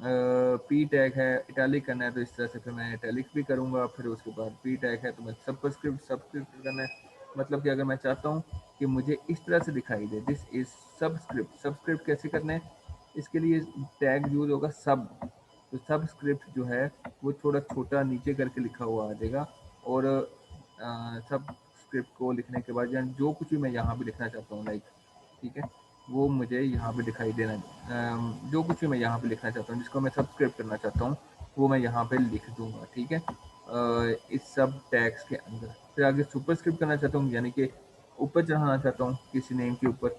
पी टैग है, इटैलिक करना है तो इस तरह से फिर मैं इटैलिक भी करूँगा। फिर उसके बाद पी टैग है तो मैं सबस्क्रिप्ट करना है। मतलब कि अगर मैं चाहता हूँ कि मुझे इस तरह से दिखाई दे, दिस इज सबस्क्रिप्ट कैसे करना है, इसके लिए टैग यूज होगा सब। तो सबस्क्रिप्ट जो है वो थोड़ा छोटा नीचे करके लिखा हुआ आ जाएगा, और सब स्क्रिप्ट को लिखने के बाद यानी जो कुछ भी मैं यहाँ पे लिखना चाहता हूँ, लाइक, ठीक है, वो मुझे यहाँ पे दिखाई देना। जो कुछ भी मैं यहाँ पे लिखना चाहता हूँ, जिसको मैं सबस्क्रिप्ट करना चाहता हूँ, वो मैं यहाँ पे लिख दूंगा, ठीक है, इस सब टैग्स के अंदर। फिर आगे सुपरस्क्रिप्ट करना चाहता हूँ, यानी कि ऊपर चढ़ाना चाहता हूँ किसी नेम के ऊपर,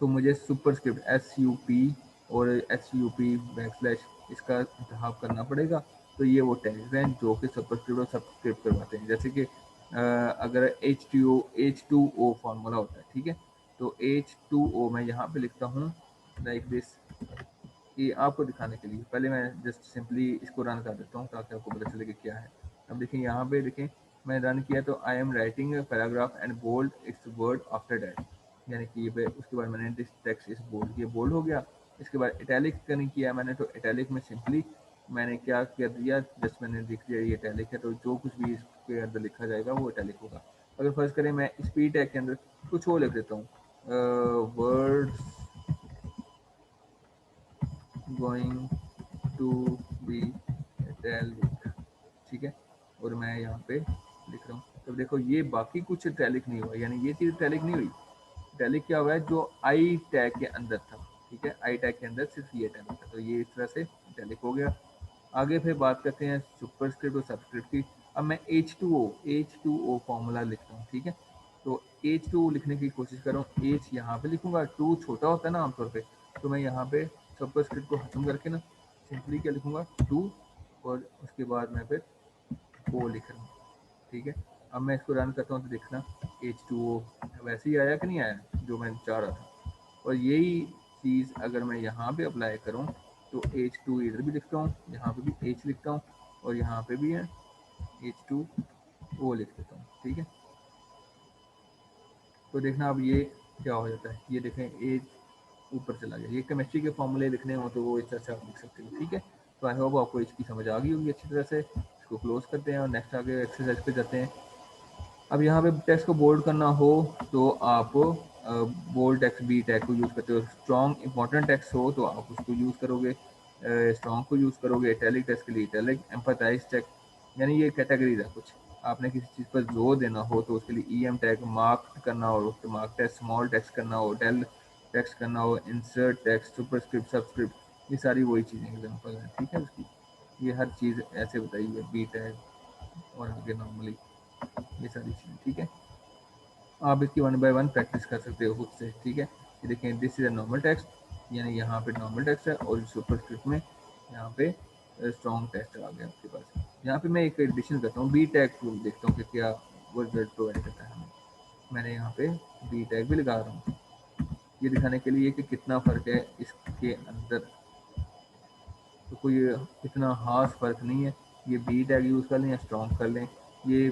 तो मुझे सुपरस्क्रिप्ट SUP और SUP बैकस्लैश इसका इंतखाब करना पड़ेगा। तो ये वो टैग्स हैं जो कि सुपरस्क्रिप्ट और सबस्क्रिप्ट करवाते हैं। जैसे कि अगर H2O फार्मूला होता है, ठीक है, तो H2O मैं यहाँ पे लिखता हूँ लाइक दिस, ये आपको दिखाने के लिए। पहले मैं जस्ट सिंपली इसको रन कर देता हूँ ताकि आपको पता चले कि क्या है। अब देखें यहाँ पे, देखें मैं रन किया तो I am writing paragraph and bold its word after that, यानी कि ये उसके बाद मैंने दिस टेक्स्ट इस बोल्ड, ये बोल्ड हो गया। इसके बाद इटैलिक नहीं किया मैंने, तो इटैलिक में सिंपली मैंने क्या कर दिया, जस्ट मैंने लिख दिया ये इटैलिक है, तो जो कुछ भी इसके अंदर लिखा जाएगा वो इटैलिक होगा। अगर फर्ज करें मैं स्पीड टैग के अंदर कुछ और लिख देता हूँ, words going to be italic, ठीक है, और मैं यहाँ पे लिख रहा हूँ। तो देखो ये बाकी कुछ इटैलिक नहीं हुआ, यानी ये चीज़ इटैलिक नहीं हुई। इटैलिक क्या हुआ है, जो आई टैग के अंदर था, ठीक है, आई टैग के अंदर सिर्फ ये इटैलिक था, तो ये इस तरह से इटैलिक हो गया। आगे फिर बात करते हैं सुपरस्क्रिप्ट और सबस्क्रिप्ट की। अब मैं H2O फॉर्मूला लिखता हूँ, ठीक है, तो H2O लिखने की कोशिश कर रहा हूँ। H यहाँ पे लिखूंगा, 2 छोटा होता है ना आमतौर पे, तो मैं यहाँ पे सुपरस्क्रिप्ट को खत्म करके ना सिंपली क्या लिखूंगा, 2, और उसके बाद मैं फिर O लिख रहा हूँ, ठीक है। अब मैं इसको रन करता हूँ तो देखना H2O वैसे ही आया कि नहीं आया जो मैं चाह रहा था। और यही चीज़ अगर मैं यहाँ पे अप्लाई करूँ तो H2 इधर भी लिखता हूँ, यहाँ पे भी H लिखता हूँ, और यहाँ पे भी है H2O लिख देता हूँ, ठीक है। तो देखना अब ये क्या हो जाता है, ये देखें H ऊपर चला गया। ये केमिस्ट्री के फॉर्मूले लिखने हो तो वो इस तरह से आप लिख सकते हो, ठीक है। तो आई होप आपको इसकी समझ आ गई होगी अच्छी तरह से। इसको क्लोज करते हैं और नेक्स्ट आगे एक्सरसाइज पे जाते हैं। अब यहाँ पे टेक्स्ट को बोल्ड करना हो तो आप बोल्ड टेक्स्ट बी टैग को यूज़ करते हो। स्ट्रॉन्ग इंपॉर्टेंट टेक्स्ट हो तो आप उसको यूज़ करोगे, स्ट्रॉन्ग को यूज़ करोगे। इटैलिक टेक्स्ट के लिए इटैलिक। एम्फासाइज टेक्स्ट यानी ये कैटेगरीज है कुछ, आपने किसी चीज़ पर जोर देना हो तो उसके लिए EM टैग। मार्क करना हो तो मार्क टेक्स्ट, स्मॉल टेक्स्ट करना हो, डेल टेक्स्ट करना हो, इंसर्ट टेक्स्ट, सुपरस्क्रिप्ट, सबस्क्रिप्ट, ये सारी वही चीज़ें एग्जाम्पल हैं, ठीक है उसकी। ये हर चीज़ ऐसे बताई है, बी टैग और आगे नॉर्मली ये सारी चीज़ें, ठीक है। आप इसकी 1 बाय 1 प्रैक्टिस कर सकते हो खुद से, ठीक है। ये देखें this is a normal text, यानी यहाँ पे नॉर्मल टेक्स्ट है, और सुपरस्क्रिप्ट में यहाँ पे स्ट्रॉन्ग टेक्स्ट आ गया आपके पास। यहाँ पे मैं एक एडिशन करता हूँ, बी टैग टूल, देखता हूँ कि क्या वो रिजल्ट प्रोवाइड करता है हमें। मैंने यहाँ पे बी टैग भी लगा रहा हूँ, ये दिखाने के लिए कि कितना फ़र्क है इसके अंदर। तो कोई इतना खास फ़र्क नहीं है। ये बी टैग यूज़ कर लें या स्ट्रॉन्ग कर लें, ये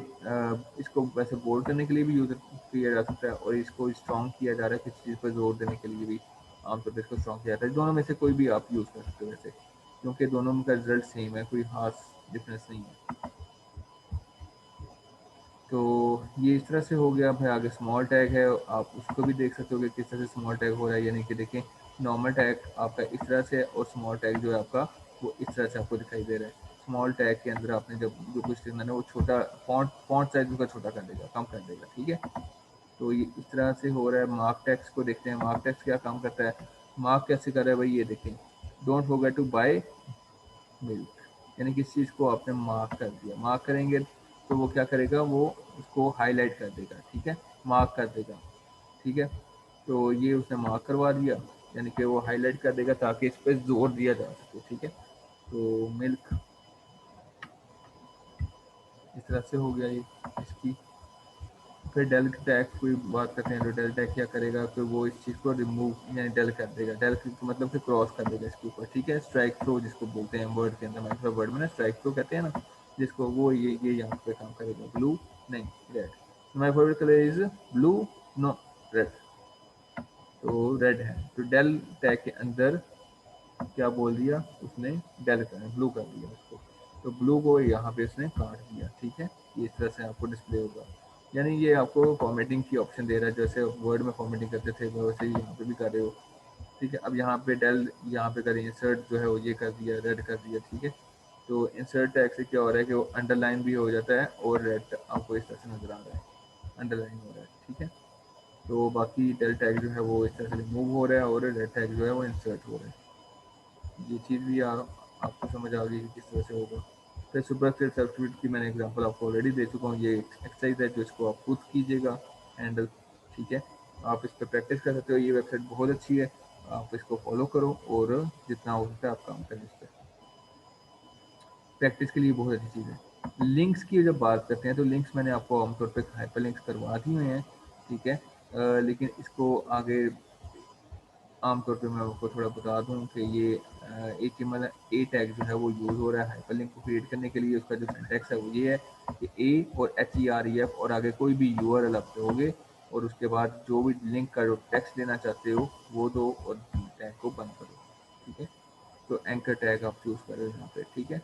इसको वैसे बोल्ड करने के लिए भी यूज़ किया जा सकता है, और इसको स्ट्रॉन्ग किया जा रहा है किसी चीज़ पर जोर देने के लिए भी आमतौर पर इसको स्ट्रॉन्ग किया जाता है। दोनों में से कोई भी आप यूज़ कर सकते हो वैसे, क्योंकि दोनों का रिजल्ट सेम है, कोई खास डिफरेंस नहीं है। तो ये इस तरह से हो गया। भाई आगे स्मॉल टैग है, आप उसको भी देख सकते हो कि किस तरह से स्मॉल टैग हो रहा है, यानी कि देखें नॉर्मल टैग आपका इस तरह से है, और स्मॉल टैग जो है आपका वो इस तरह से आपको दिखाई दे रहा है। स्मॉल टैग के अंदर आपने जब जो कुछ लिखना है वो छोटा फॉन्ट साइज उसका छोटा कर देगा, कम कर देगा, ठीक है। तो ये इस तरह से हो रहा है। मार्क टेक्स्ट को देखते हैं, मार्क टेक्स्ट क्या काम करता है, मार्क कैसे कर रहा है भाई, ये देखें, don't forget to buy milk, यानी किस चीज़ को आपने मार्क कर दिया। मार्क करेंगे तो वो क्या करेगा, वो उसको हाईलाइट कर देगा, ठीक है, मार्क कर देगा, ठीक है। तो ये उसने मार्क करवा दिया, यानी कि वो हाईलाइट कर देगा ताकि इस पर जोर दिया जा सके, ठीक है। तो मिल्क इस तरह से हो गया ये इसकी। फिर डेल टैग की बात करते हैं, तो डेल टैग क्या करेगा, फिर वो इस चीज़ को रिमूव यानी डेल कर देगा, डेल मतलब फिर क्रॉस कर देगा इसके ऊपर, ठीक है। स्ट्राइक थ्रो जिसको बोलते हैं वर्ड के अंदर, माइक्रो वर्ड में ना स्ट्राइक थ्रो कहते हैं ना, जिसको वो ये यहाँ पे काम करेगा। ब्लू नहीं, red, my favourite colour is blue, no red, तो रेड है। तो डेल टैग के अंदर क्या बोल दिया उसने, डेल कर ब्लू कर दिया उसको, तो ब्लू को यहाँ पे उसने काट दिया। ठीक है, ये इस तरह से आपको डिस्प्ले होगा। यानी ये आपको फॉर्मेटिंग की ऑप्शन दे रहा है, जैसे वर्ड में फॉर्मेटिंग करते थे वैसे ही यहाँ पे भी कर रहे हो। ठीक है, अब यहाँ पे डेल यहाँ पे करें इंसर्ट जो है वो ये कर दिया, रेड कर दिया। ठीक है, तो इंसर्ट टैग से क्या हो रहा है कि वो अंडरलाइन भी हो जाता है और रेड आपको इस तरह से नजर आ रहा है, अंडरलाइन हो रहा है। ठीक है, तो बाकी डेल टैग जो है वो इस तरह से रिमूव हो रहा है और रेड टैग जो है वो इंसर्ट हो रहा है। ये चीज़ भी आपको समझ आ गई कि किस तरह से होगा। फिर सुपरस्क्रिप्ट सब्सक्रिप्ट की मैंने एग्जांपल आपको ऑलरेडी दे चुका हूँ, ये एक्सरसाइज है जो इसको आप खुद कीजिएगा हैंडल। ठीक है, आप इस पर प्रैक्टिस कर सकते हो, ये वेबसाइट बहुत अच्छी है, आप इसको फॉलो करो और जितना हो सकता है आप काम करें इस पर, प्रैक्टिस के लिए बहुत अच्छी चीज़ है। लिंक्स की जब बात करते हैं तो लिंक्स मैंने आपको आमतौर पर हाइपर लिंक्स करवा दिए हुए हैं। ठीक है, लेकिन इसको आगे आमतौर पे मैं आपको थोड़ा बता दूं कि ये HTML ए टैग जो है वो यूज़ हो रहा है हाइपरलिंक को क्रिएट करने के लिए। उसका जो सिंटैक्स है वो ये है कि ए और href और आगे कोई भी URL आप दोगे और उसके बाद जो भी लिंक का जो टेक्स्ट देना चाहते हो वो दो और टैग को बंद करो। ठीक है, तो एंकर टैग आप चूज़ करो यहाँ पे। ठीक है,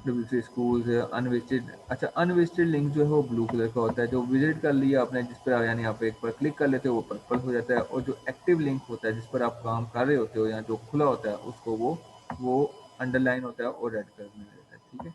WC स्कूल्स अनविजिटेड, अच्छा अनविजिटेड लिंक जो है वो ब्लू कलर का होता है, जो विजिट कर लिया आपने जिस पर यानी आप एक बार क्लिक कर लेते हो वो पर्पल हो जाता है, और जो एक्टिव लिंक होता है जिस पर आप काम कर रहे होते हो या जो खुला होता है उसको वो अंडरलाइन होता है और रेड कलर में रहता है। ठीक है,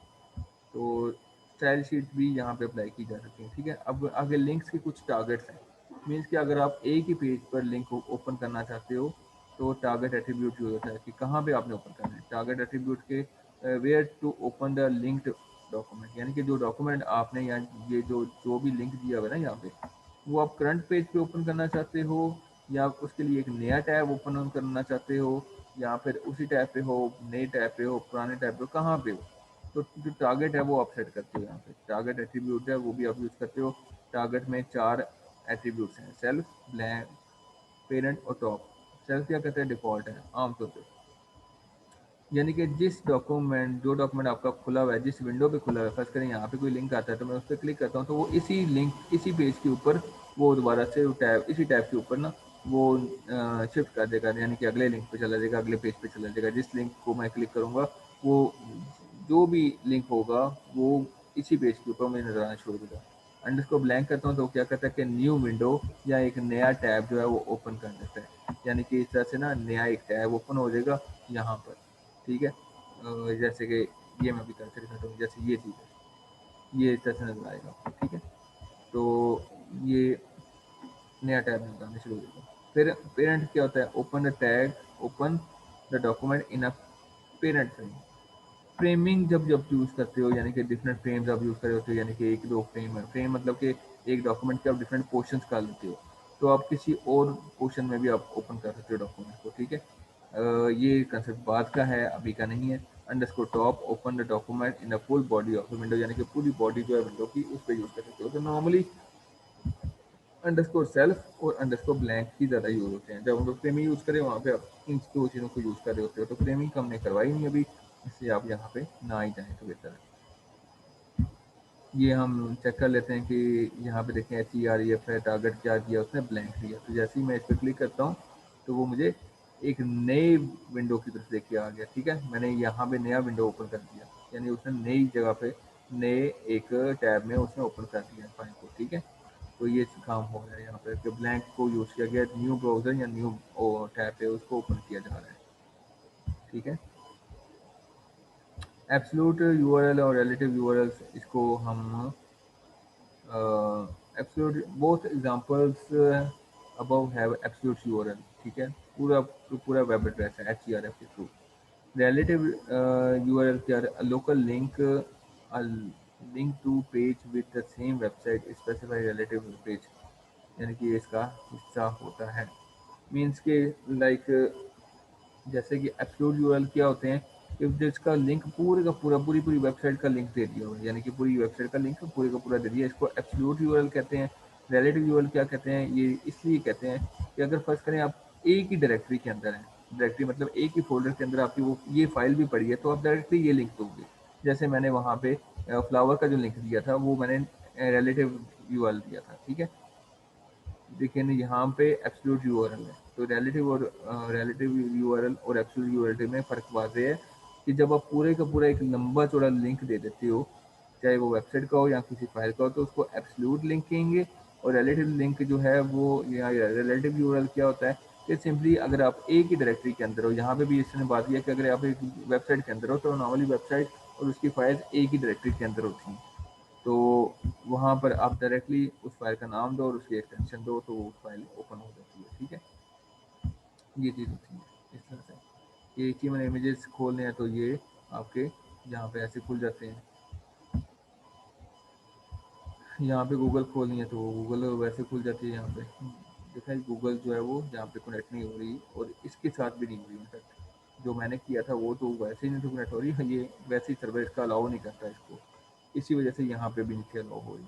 तो स्टाइल शीट भी यहाँ पे अप्लाई की जा सकती है। ठीक है, अब आगे लिंक्स के कुछ टारगेट्स हैं। मीन्स कि अगर आप एक ही पेज पर लिंक ओपन करना चाहते हो तो टारगेट एट्रीब्यूट यूज होता है कि कहाँ पे आपने ओपन करना है। टारगेट एट्रीब्यूट के where to open the linked document, यानी कि जो डॉक्यूमेंट आपने या ये जो भी लिंक दिया हुआ है ना यहाँ पे, वो आप करंट पेज पे ओपन करना चाहते हो या उसके लिए एक नया टैब ओपन करना चाहते हो या फिर उसी टैब पे हो, नए टैब पे हो, पुराने टैब पे हो, कहाँ पे हो। तो जो टारगेट है वो आप सेट करते हो यहाँ पे। टारगेट एट्रीब्यूट है वो भी आप यूज़ करते हो। टारगेट में 4 एट्रीब्यूट्स हैं, सेल्फ, ब्लैंक, पेरेंट और टॉप। सेल्फ क्या कहते हैं, डिफ़ॉल्ट है आमतौर पे, यानी कि जो डॉक्यूमेंट आपका खुला हुआ है, जिस विंडो पे खुला हुआ है, फर्स्ट करें यहाँ पे कोई लिंक आता है तो मैं उस पर क्लिक करता हूँ तो वो इसी लिंक इसी पेज के ऊपर वो दोबारा से टैब इसी टैब के ऊपर ना वो शिफ्ट कर देगा, यानी कि अगले लिंक पे चला जाएगा, अगले पेज पे चला जाएगा। जिस लिंक को मैं क्लिक करूँगा वो जो भी लिंक होगा वो इसी पेज के ऊपर मुझे नजर आना शुरू हो जाएगा। एंड इसको ब्लैंक करता हूँ तो क्या करता है कि न्यू विंडो या एक नया टैब जो है वो ओपन कर देता है, यानी कि इस तरह से ना नया एक टैब ओपन हो जाएगा यहाँ पर। ठीक है, जैसे कि ये मैं भी करके दिखाता हूँ, जैसे ये चीज़ है ये इस तरह से नजर आएगा आपको। ठीक है, तो ये नया टैब नजर आने शुरू हो जाएगा। फिर पेरेंट क्या होता है, open the tag, open the document in a parent frame. Framing जब यूज़ करते हो यानी कि डिफरेंट फ्रेम्स आप यूज़ कर रहे होते हो, यानी कि एक दो फ्रेम है, फ्रेम मतलब कि एक डॉक्यूमेंट के आप डिफरेंट पोर्शंस कर लेते हो तो आप किसी और पोर्शन में भी आप ओपन कर सकते हो डॉक्यूमेंट को। ठीक है, ये कंसेप्ट बाद का है, अभी का नहीं है। Underscore top, open the document in the full body of the window, यानी कि पूरी बॉडी जो है विंडो की उस पर यूज़ कर सकते हो। तो नॉर्मली अंडरस्कोर सेल्फ और अंडरस्कोर ब्लैंक ही ज़्यादा यूज़ होते हैं। जब हम लोग फ्रेमिंग यूज़ करें वहाँ पे आप इन दो चीज़ों को यूज़ कर रहे होते हो, तो फ्रेमिंग हमने करवाई नहीं अभी, इसलिए आप यहाँ पे ना ही जाएँ तो बेहतर है। ये हम चेक कर लेते हैं कि यहाँ पे देखें HEREF है, टारगेट क्या दिया उसने, ब्लैंक दिया। तो जैसे ही मैं इस पर क्लिक करता हूँ तो वो मुझे एक नए विंडो की तरफ लेके आ गया। ठीक है, मैंने यहाँ पे नया विंडो ओपन कर दिया, यानी उसने नई जगह पे नए एक टैब में उसने ओपन कर दिया फाइल को। ठीक है, तो ये काम हो रहा है यहाँ पे कि ब्लैंक को यूज़ किया गया, न्यू ब्राउज़र या न्यू टैब पे उसको ओपन किया जा रहा है। ठीक है, एब्सोल्यूट यूआरएल और रिलेटिव यूआरएल, इसको हम absolute both examples above have absolute URL। ठीक है, पूरा वेब एड्रेस है HERF के थ्रू। रिलेटिव URL क्या है, local link link to page with the same website specify relative page, यानी कि इसका हिस्सा होता है। मीन्स के लाइक जैसे कि एब्सोल्यूट यूआरएल क्या होते हैं कि जिसका लिंक पूरे का पूरा पूरी पूरी वेबसाइट का लिंक दे दिया हो, यानी कि पूरी वेबसाइट का लिंक पूरे का पूरा दे दिया, इसको एब्सोल्यूट यूआरएल कहते हैं। रिलेटिव यूआरएल क्या कहते हैं, ये इसलिए कहते हैं कि अगर फर्स्ट करें आप एक ही डायरेक्टरी के अंदर हैं, डायरेक्टरी मतलब एक ही फोल्डर के अंदर आपकी वो ये फाइल भी पड़ी है तो आप डायरेक्टली ये लिंक दोगे। जैसे मैंने वहाँ पे फ्लावर का जो लिंक दिया था वो मैंने रिलेटिव यूआरएल दिया था। ठीक है, लेकिन यहाँ पे एब्सोल्यूट यूआरएल है, तो रिलेटिव यूआरएल और एब्सोल्यूट यूआरएल में फ़र्क वाज़ेह है कि जब आप पूरे का पूरा एक लंबा चौड़ा लिंक दे देते हो, चाहे वो वेबसाइट का हो या किसी फाइल का हो, तो उसको एब्सोल्यूट लिंक कहेंगे। और रिलेटिव लिंक जो है वो, या रिलेटिव यूआरएल क्या होता है कि सिंपली अगर आप एक ही डायरेक्टरी के अंदर हो, यहाँ पे भी इसने बात किया कि अगर आप एक वेबसाइट के अंदर हो तो नॉर्मली वेबसाइट और उसकी फाइल्स एक ही डायरेक्टरी के अंदर होती हैं, तो वहाँ पर आप डायरेक्टली उस फाइल का नाम दो और उसकी एक्सटेंशन दो तो वो फाइल ओपन हो जाती है। ठीक है, ये चीज़ होती है इस तरह से कि एक ही मैंने इमेजेस खोलने हैं तो ये आपके यहाँ पे ऐसे खुल जाते हैं। यहाँ पे गूगल खोलनी है तो गूगल वैसे खुल जाती है। यहाँ पे देखा गूगल जो है वो यहाँ पे कनेक्ट नहीं हो रही और इसके साथ भी नहीं हो रही। इनफैक्ट जो मैंने किया था वो तो वैसे ही नहीं तो कनेक्ट हो रही है, ये वैसे ही सर्वर इसका अलाउ नहीं करता इसको, इसी वजह से यहाँ पे भी नहीं अलाउ हो रही।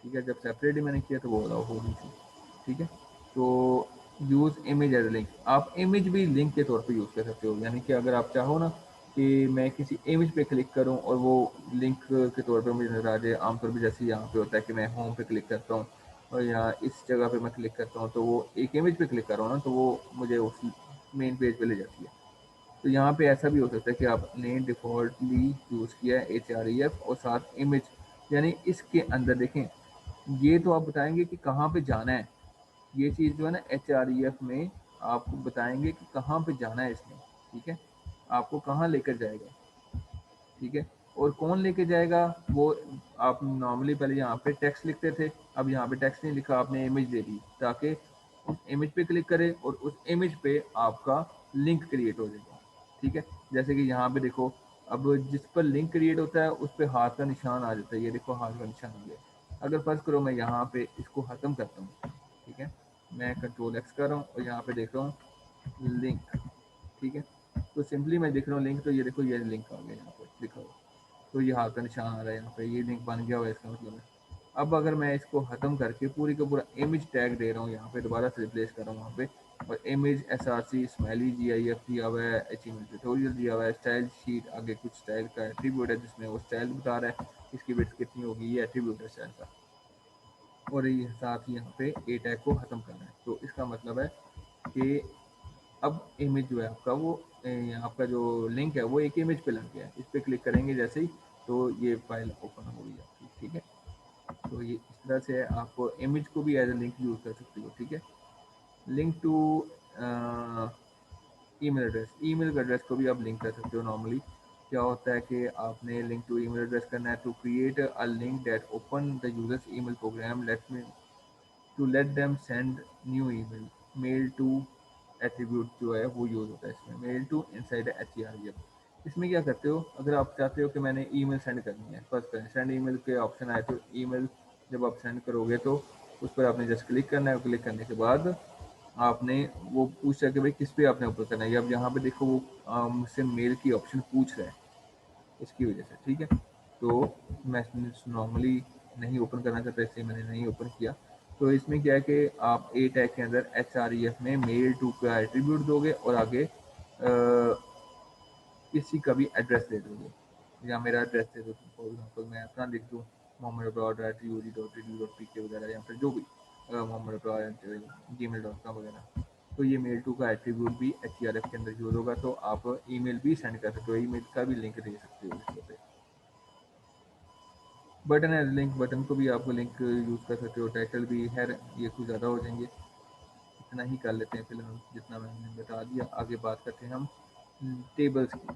ठीक है, जब सेपरेट ही मैंने किया तो वो अलाउ हो रही थी। ठीक है, तो यूज़ इमेज एज लिंक, आप इमेज भी लिंक के तौर पे यूज़ कर सकते हो। यानी कि अगर आप चाहो ना कि मैं किसी इमेज पे क्लिक करूं और वो लिंक के तौर पे मुझे नजर आ जाए, आमतौर पे जैसे यहाँ पे होता है कि मैं होम पे क्लिक करता हूँ और यहाँ इस जगह पे मैं क्लिक करता हूँ तो वो एक इमेज पे क्लिक कर रहा हूँ ना तो वो मुझे उस मेन पेज पे ले जाती है। तो यहाँ पे ऐसा भी हो सकता है कि आपने डिफ़ॉल्टली यूज़ किया है href और साथ इमेज, यानी इसके अंदर देखें, ये तो आप बताएंगे कि कहाँ पे जाना है। ये चीज़ जो है ना href में आपको बताएंगे कि कहाँ पे जाना है इसमें। ठीक है, आपको कहाँ लेकर जाएगा। ठीक है, और कौन लेके जाएगा वो आप नॉर्मली पहले यहाँ पे टेक्स्ट लिखते थे, अब यहाँ पे टेक्स्ट नहीं लिखा, आपने इमेज दे दी ताकि उस इमेज पे क्लिक करे और उस इमेज पे आपका लिंक क्रिएट हो जाएगा। ठीक है, जैसे कि यहाँ पे देखो, अब जिस पर लिंक क्रिएट होता है उस पर हाथ का निशान आ जाता है, ये देखो हाथ का निशान आ गया। अगर फर्ज करो मैं यहाँ पे इसको ख़त्म करता हूँ, ठीक है, मैं Ctrl+X कर रहा हूँ और यहाँ पे देख रहा हूँ लिंक। ठीक है, तो सिंपली मैं देख रहा हूँ लिंक, तो ये देखो ये लिंक आ गया यहाँ पर लिखा हुआ, तो ये हाथ का निशान आ रहा है यहाँ पे, ये लिंक बन गया हुआ है, इसका मतलब है। अब अगर मैं इसको ख़त्म करके पूरी का पूरा इमेज टैग दे रहा हूँ यहाँ पे, दोबारा से रिप्लेस कर रहा हूँ वहाँ पे, और इमेज src स्माइली gif दिया हुआ है, HTML ट्यूटोरियल दिया हुआ है, स्टाइल शीट आगे कुछ स्टाइल का एट्रीब्यूट है जिसमें वो स्टाइल बता रहा है इसकी विड्थ कितनी होगी, ये एट्रीब्यूट है स्टाइल का, और ये साथ ही यहाँ पे ए टैग को ख़त्म करना है। तो इसका मतलब है कि अब इमेज जो है आपका वो आपका जो लिंक है वो एक इमेज पे लग गया है। इस पर क्लिक करेंगे जैसे ही तो ये फाइल ओपन हो गई आपकी। ठीक है, तो ये इस तरह से आप इमेज को भी एज ए लिंक यूज़ कर सकते हो। ठीक है, link to email address, email address को भी आप लिंक कर सकते हो। नॉर्मली क्या होता है कि आपने लिंक टू ईमेल एड्रेस करना है to create a link that open the users email program let me to let them send new email, mail to attribute जो है वो यूज़ होता है इसमें, मेल टू इनसाइड href। इसमें क्या करते हो, अगर आप चाहते हो कि मैंने ईमेल सेंड करनी है, फर्स्ट करें सेंड ईमेल के ऑप्शन आए तो ईमेल जब आप सेंड करोगे तो उस पर आपने जस्ट क्लिक करना है, क्लिक करने के बाद आपने वो पूछा कि भाई किस पे आपने ऊपर करना है। अब यहाँ पे देखो वो मुझसे मेल की ऑप्शन पूछ रहा है इसकी वजह से। ठीक है, तो मैं नॉर्मली नहीं ओपन करना चाहता इसलिए मैंने नहीं ओपन किया। तो इसमें क्या है कि आप ए टैग के अंदर href में मेल टू का एट्रीब्यूट दोगे और आगे किसी का भी एड्रेस दे दोगे, या मेरा एड्रेस दे दो, फॉर एग्जाम्पल मैं अपना लिख दूँ mohammad_@uri.pk वगैरह, या फिर जो भी mohammad@gmail.com वगैरह। तो ये मेल टू का एट्रीब्यूट भी href के अंदर यूज होगा, तो आप ईमेल भी सेंड कर सकते हो, ईमेल का भी लिंक दे सकते हो इसके पे। बटन है लिंक, बटन को भी आप लिंक यूज़ कर सकते हो, टाइटल भी है, ये कुछ ज़्यादा हो जाएंगे, इतना ही कर लेते हैं फिलहाल जितना मैंने बता दिया। आगे बात करते हैं हम टेबल्स की,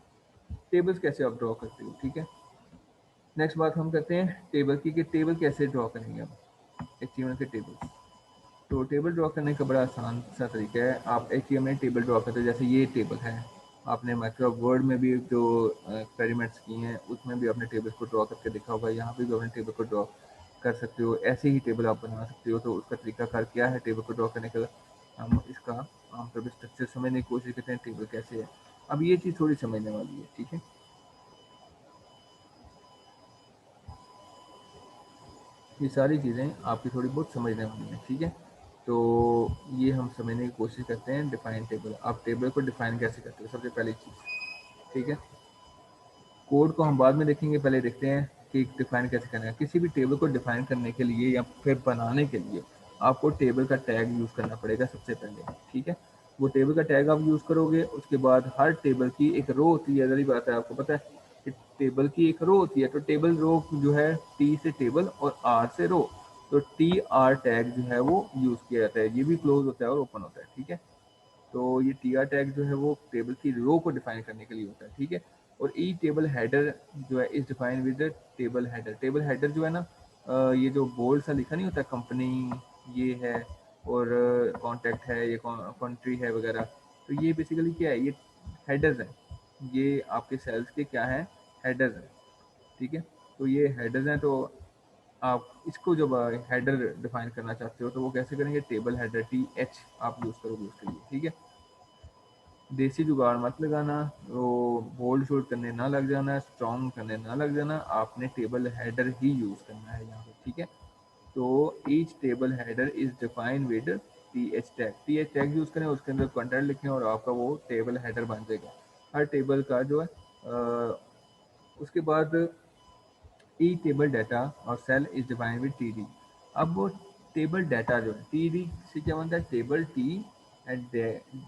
टेबल्स कैसे आप ड्रॉ करते हो। ठीक है, नेक्स्ट बात हम करते हैं टेबल की कि टेबल कैसे ड्रॉ करेंगे हम HTML के टेबल्स। तो टेबल ड्रॉ करने का बड़ा आसान सा तरीका है, आप HTML में टेबल ड्रॉ करते हो, जैसे ये टेबल है, आपने माइक्रोसॉफ्ट वर्ड में भी जो एक्सपेरिमेंट्स किए हैं उसमें भी आपने टेबल को ड्रॉ करके देखा होगा, यहाँ पे भी अपने टेबल को ड्रॉ कर सकते हो, ऐसे ही टेबल आप बना सकते हो। तो उसका तरीकाकार क्या है टेबल को ड्रॉ करने का, हम इसका आमतौर पर स्ट्रक्चर समझने की कोशिश करते हैं टेबल कैसे है। अब ये चीज़ थोड़ी समझने वाली है। ठीक है, ये सारी चीज़ें आपकी थोड़ी बहुत समझने वाली हैं। ठीक है, तो ये हम समझने की कोशिश करते हैं डिफाइन टेबल। आप टेबल को डिफाइन कैसे करते हो, सबसे पहली चीज़। ठीक है, कोड को हम बाद में देखेंगे, पहले देखते हैं कि डिफाइन कैसे करना है। किसी भी टेबल को डिफाइन करने के लिए या फिर बनाने के लिए आपको टेबल का टैग यूज़ करना पड़ेगा सबसे पहले, ठीक है। वो टेबल का टैग आप यूज़ करोगे, उसके बाद हर टेबल की एक रो होती है, जरी बात है, आपको पता है कि टेबल की एक रो होती है, तो टेबल रो जो है टी से टेबल और आर से रो, तो टी आर टैग जो है वो यूज़ किया जाता है। ये भी क्लोज होता है और ओपन होता है, ठीक है। तो ये टी आर टैग जो है वो टेबल की रो को डिफाइन करने के लिए होता है, ठीक है। और ई टेबल हेडर जो है is define with table header. Table header जो है ना, ये जो बोल्ड सा लिखा नहीं होता, कंपनी ये है और कॉन्टैक्ट है, ये कंट्री है वगैरह, तो ये बेसिकली क्या है, ये हेडर्स हैं, ये आपके सेल्स के क्या हैं, हेडर्स हैं, ठीक है। तो ये हेडर्स हैं, तो आप इसको जब हेडर डिफाइन करना चाहते हो तो वो कैसे करेंगे, टेबल हेडर टी एच आप यूज़ करोगे उसके लिए, ठीक है। देसी जुगाड़ मत लगाना, वो बोल्ड शोल्ड करने ना लग जाना, स्ट्रॉन्ग करने ना लग जाना, आपने टेबल हेडर ही यूज़ करना है यहाँ पे, ठीक है। तो each table header is define with T H tag, T H tag use करें, उसके अंदर कंटेंट लिखें और आपका वो टेबल हेडर बन जाएगा हर टेबल का जो है। उसके बाद ई टेबल डाटा और cell is defined with T D. अब वो टेबल डाटा जो है, टी डी से क्या बनता है, table T and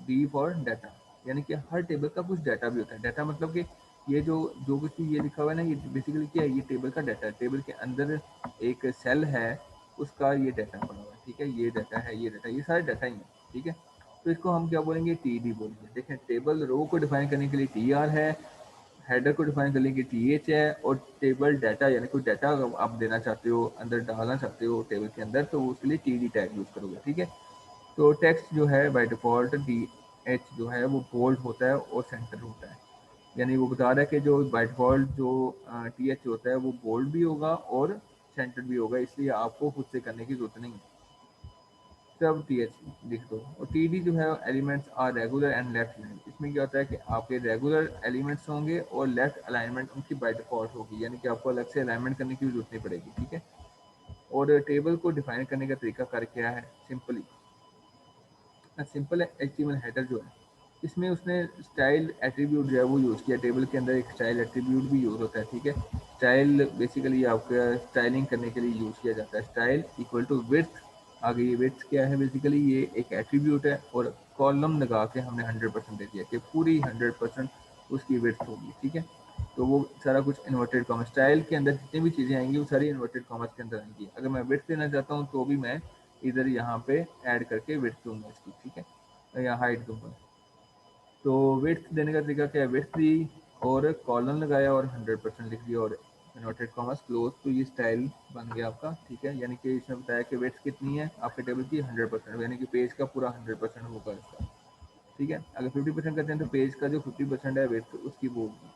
D for data, यानी कि हर टेबल का कुछ डाटा भी होता है। डाटा मतलब कि ये जो जो कुछ भी ये लिखा हुआ है ना, ये बेसिकली क्या है, ये टेबल का डाटा है, टेबल के अंदर एक सेल है, उसका ये डाटा पड़ा हुआ है, ठीक है। ये डाटा है, ये डाटा, ये सारे डाटा ही है, ठीक है। तो इसको हम क्या बोलेंगे, टी डी बोलेंगे। देखें, टेबल रो को डिफाइन करने के लिए टी आर है, हेडर को डिफाइन करने के लिए टी एच है, और टेबल डाटा यानी कोई डाटा आप देना चाहते हो, अंदर डालना चाहते हो टेबल के अंदर, तो उसके लिए टी डी टैग यूज़ करोगे, ठीक है। तो टेक्स्ट जो है बाय डिफ़ॉल्ट डी एच जो है वो बोल्ड होता है और सेंटर होता है, यानी वो बता रहा है कि जो बाय डिफ़ॉल्ट जो टी एच होता है वो बोल्ड भी होगा और सेंटर भी होगा, इसलिए आपको खुद से करने की जरूरत नहीं है, सब टी एच लिख दो। और टी डी जो है elements are regular and left line, इसमें क्या होता है कि आपके रेगुलर एलिमेंट्स होंगे और लेफ्ट अलाइनमेंट उनकी बाय डिफ़ॉल्ट होगी, यानी कि आपको अलग से अलाइनमेंट करने की जरूरत नहीं पड़ेगी, ठीक है। और टेबल को डिफाइन करने का तरीका कर क्या है, सिंपली सिंपल एचटीएमएल हेडर जो है, इसमें उसने स्टाइल एट्रीब्यूट जो है वो यूज़ किया, टेबल के अंदर एक स्टाइल एट्रीब्यूट भी यूज़ होता है, ठीक है। स्टाइल बेसिकली आपका स्टाइलिंग करने के लिए यूज़ किया जाता है, स्टाइल इक्वल टू विड्थ। आगे ये विड्थ क्या है, बेसिकली ये एक एट्रीब्यूट है, और कॉलम लगा के हमने 100% दे दिया कि पूरी 100% उसकी विड्थ होगी, ठीक है। तो वो सारा कुछ इन्वर्टेड कॉमर्स, स्टाइल के अंदर जितनी भी चीज़ें आएंगी वो सारी इन्वर्टेड कॉमर्स के अंदर आएंगी। अगर मैं विड्थ देना चाहता हूँ तो भी मैं इधर यहाँ पे ऐड करके विड्थ दूंगा इसकी, ठीक है, या हाइट दूंगा। तो विड्थ देने का तरीका क्या है, विड्थ दी और कॉलम लगाया और 100% लिख दिया और इन्वर्टेड कॉमर्स क्लोज, तो ये स्टाइल बन गया आपका, ठीक है। यानी कि इसने बताया कि विड्थ कितनी है आपके टेबल की, 100%, यानी कि पेज का पूरा 100% होगा इसका, ठीक है। अगर 50% करते हैं तो पेज का जो 50% है विड्थ उसकी वो होगी।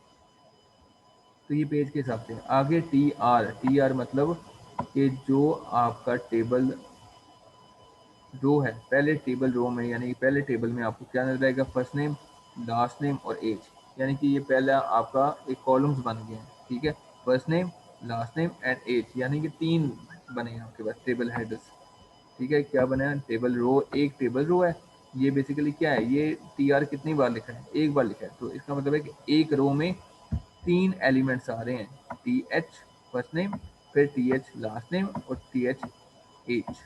तो ये पेज के हिसाब से। आगे टी आर मतलब कि जो आपका टेबल रो है, पहले टेबल रो में यानी कि पहले टेबल में आपको क्या नजर आएगा, फर्स्ट नेम, लास्ट नेम और एज, यानी कि ये पहला आपका एक कॉलम्स बन गए हैं, ठीक है। First name, last name and age, यानी कि 3 बने हैं आपके पास टेबल हेडर्स, ठीक है। क्या बना है, टेबल रो, एक टेबल रो है, ये बेसिकली क्या है, ये टी आर कितनी बार लिखा है, एक बार लिखा है, तो इसका मतलब है कि एक रो में 3 एलिमेंट्स आ रहे हैं, टी एच फर्स्ट नेम, फिर टी एच लास्ट नेम और टी एच एच।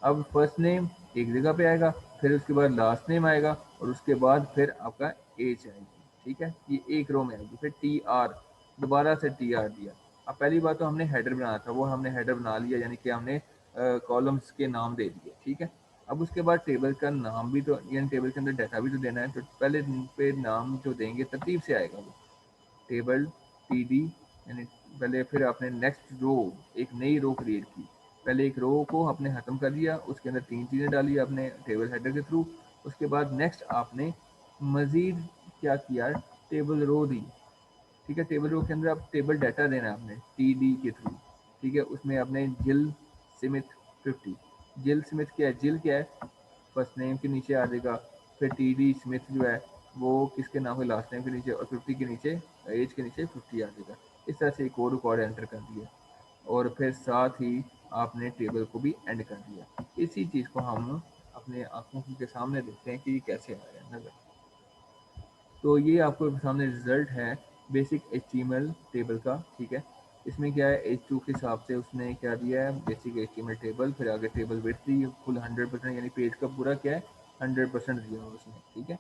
अब फर्स्ट नेम एक जगह पे आएगा, फिर उसके बाद लास्ट नेम आएगा और उसके बाद फिर आपका एज आएगी, ठीक है। ये एक रो में आएगी, फिर टी आर, दोबारा से टी आर दिया। अब पहली बात तो हमने हेडर बनाना था, वो हमने हेडर बना लिया, यानी कि हमने कॉलम्स के नाम दे दिए, ठीक है। अब उसके बाद टेबल का नाम भी तो, यानी टेबल के अंदर डाटा भी तो देना है, तो पहले पे नाम जो देंगे तरतीब से आएगा वो, टेबल टी डी, यानी पहले, फिर आपने नेक्स्ट रो, एक नई रो क्रिएट की, पहले एक रो को आपने ख़त्म कर दिया, उसके अंदर 3 चीज़ें डाली आपने टेबल हेडर के थ्रू, उसके बाद नेक्स्ट आपने मज़ीद क्या किया, टेबल रो दी, ठीक है। टेबल रो के अंदर आप टेबल डाटा देना है आपने टी डी के थ्रू, ठीक है। उसमें आपने जिल स्मिथ 50, जिल स्मिथ क्या है, जिल क्या है, फर्स्ट नेम के नीचे आ जाएगा, फिर टी डी स्मिथ जो है वो किसके नाम है, लास्ट नेम के नीचे, और 50 के नीचे, एज के नीचे 50 आ जाएगा। इस तरह से एक और रिकॉर्ड एंटर कर दिया, और फिर साथ ही आपने टेबल को भी एंड कर दिया। इसी चीज़ को हम अपने आंखों के सामने देखते हैं कि ये कैसे आ रहा है नज़र। तो ये आपको सामने रिजल्ट है बेसिक HTML टेबल का, ठीक है। इसमें क्या है H2 के हिसाब से उसने क्या दिया है, बेसिक HTML टेबल, फिर आगे टेबल विड्थ दी फुल 100%, यानी पेज का पूरा क्या है 100% दिया उसने, ठीक है।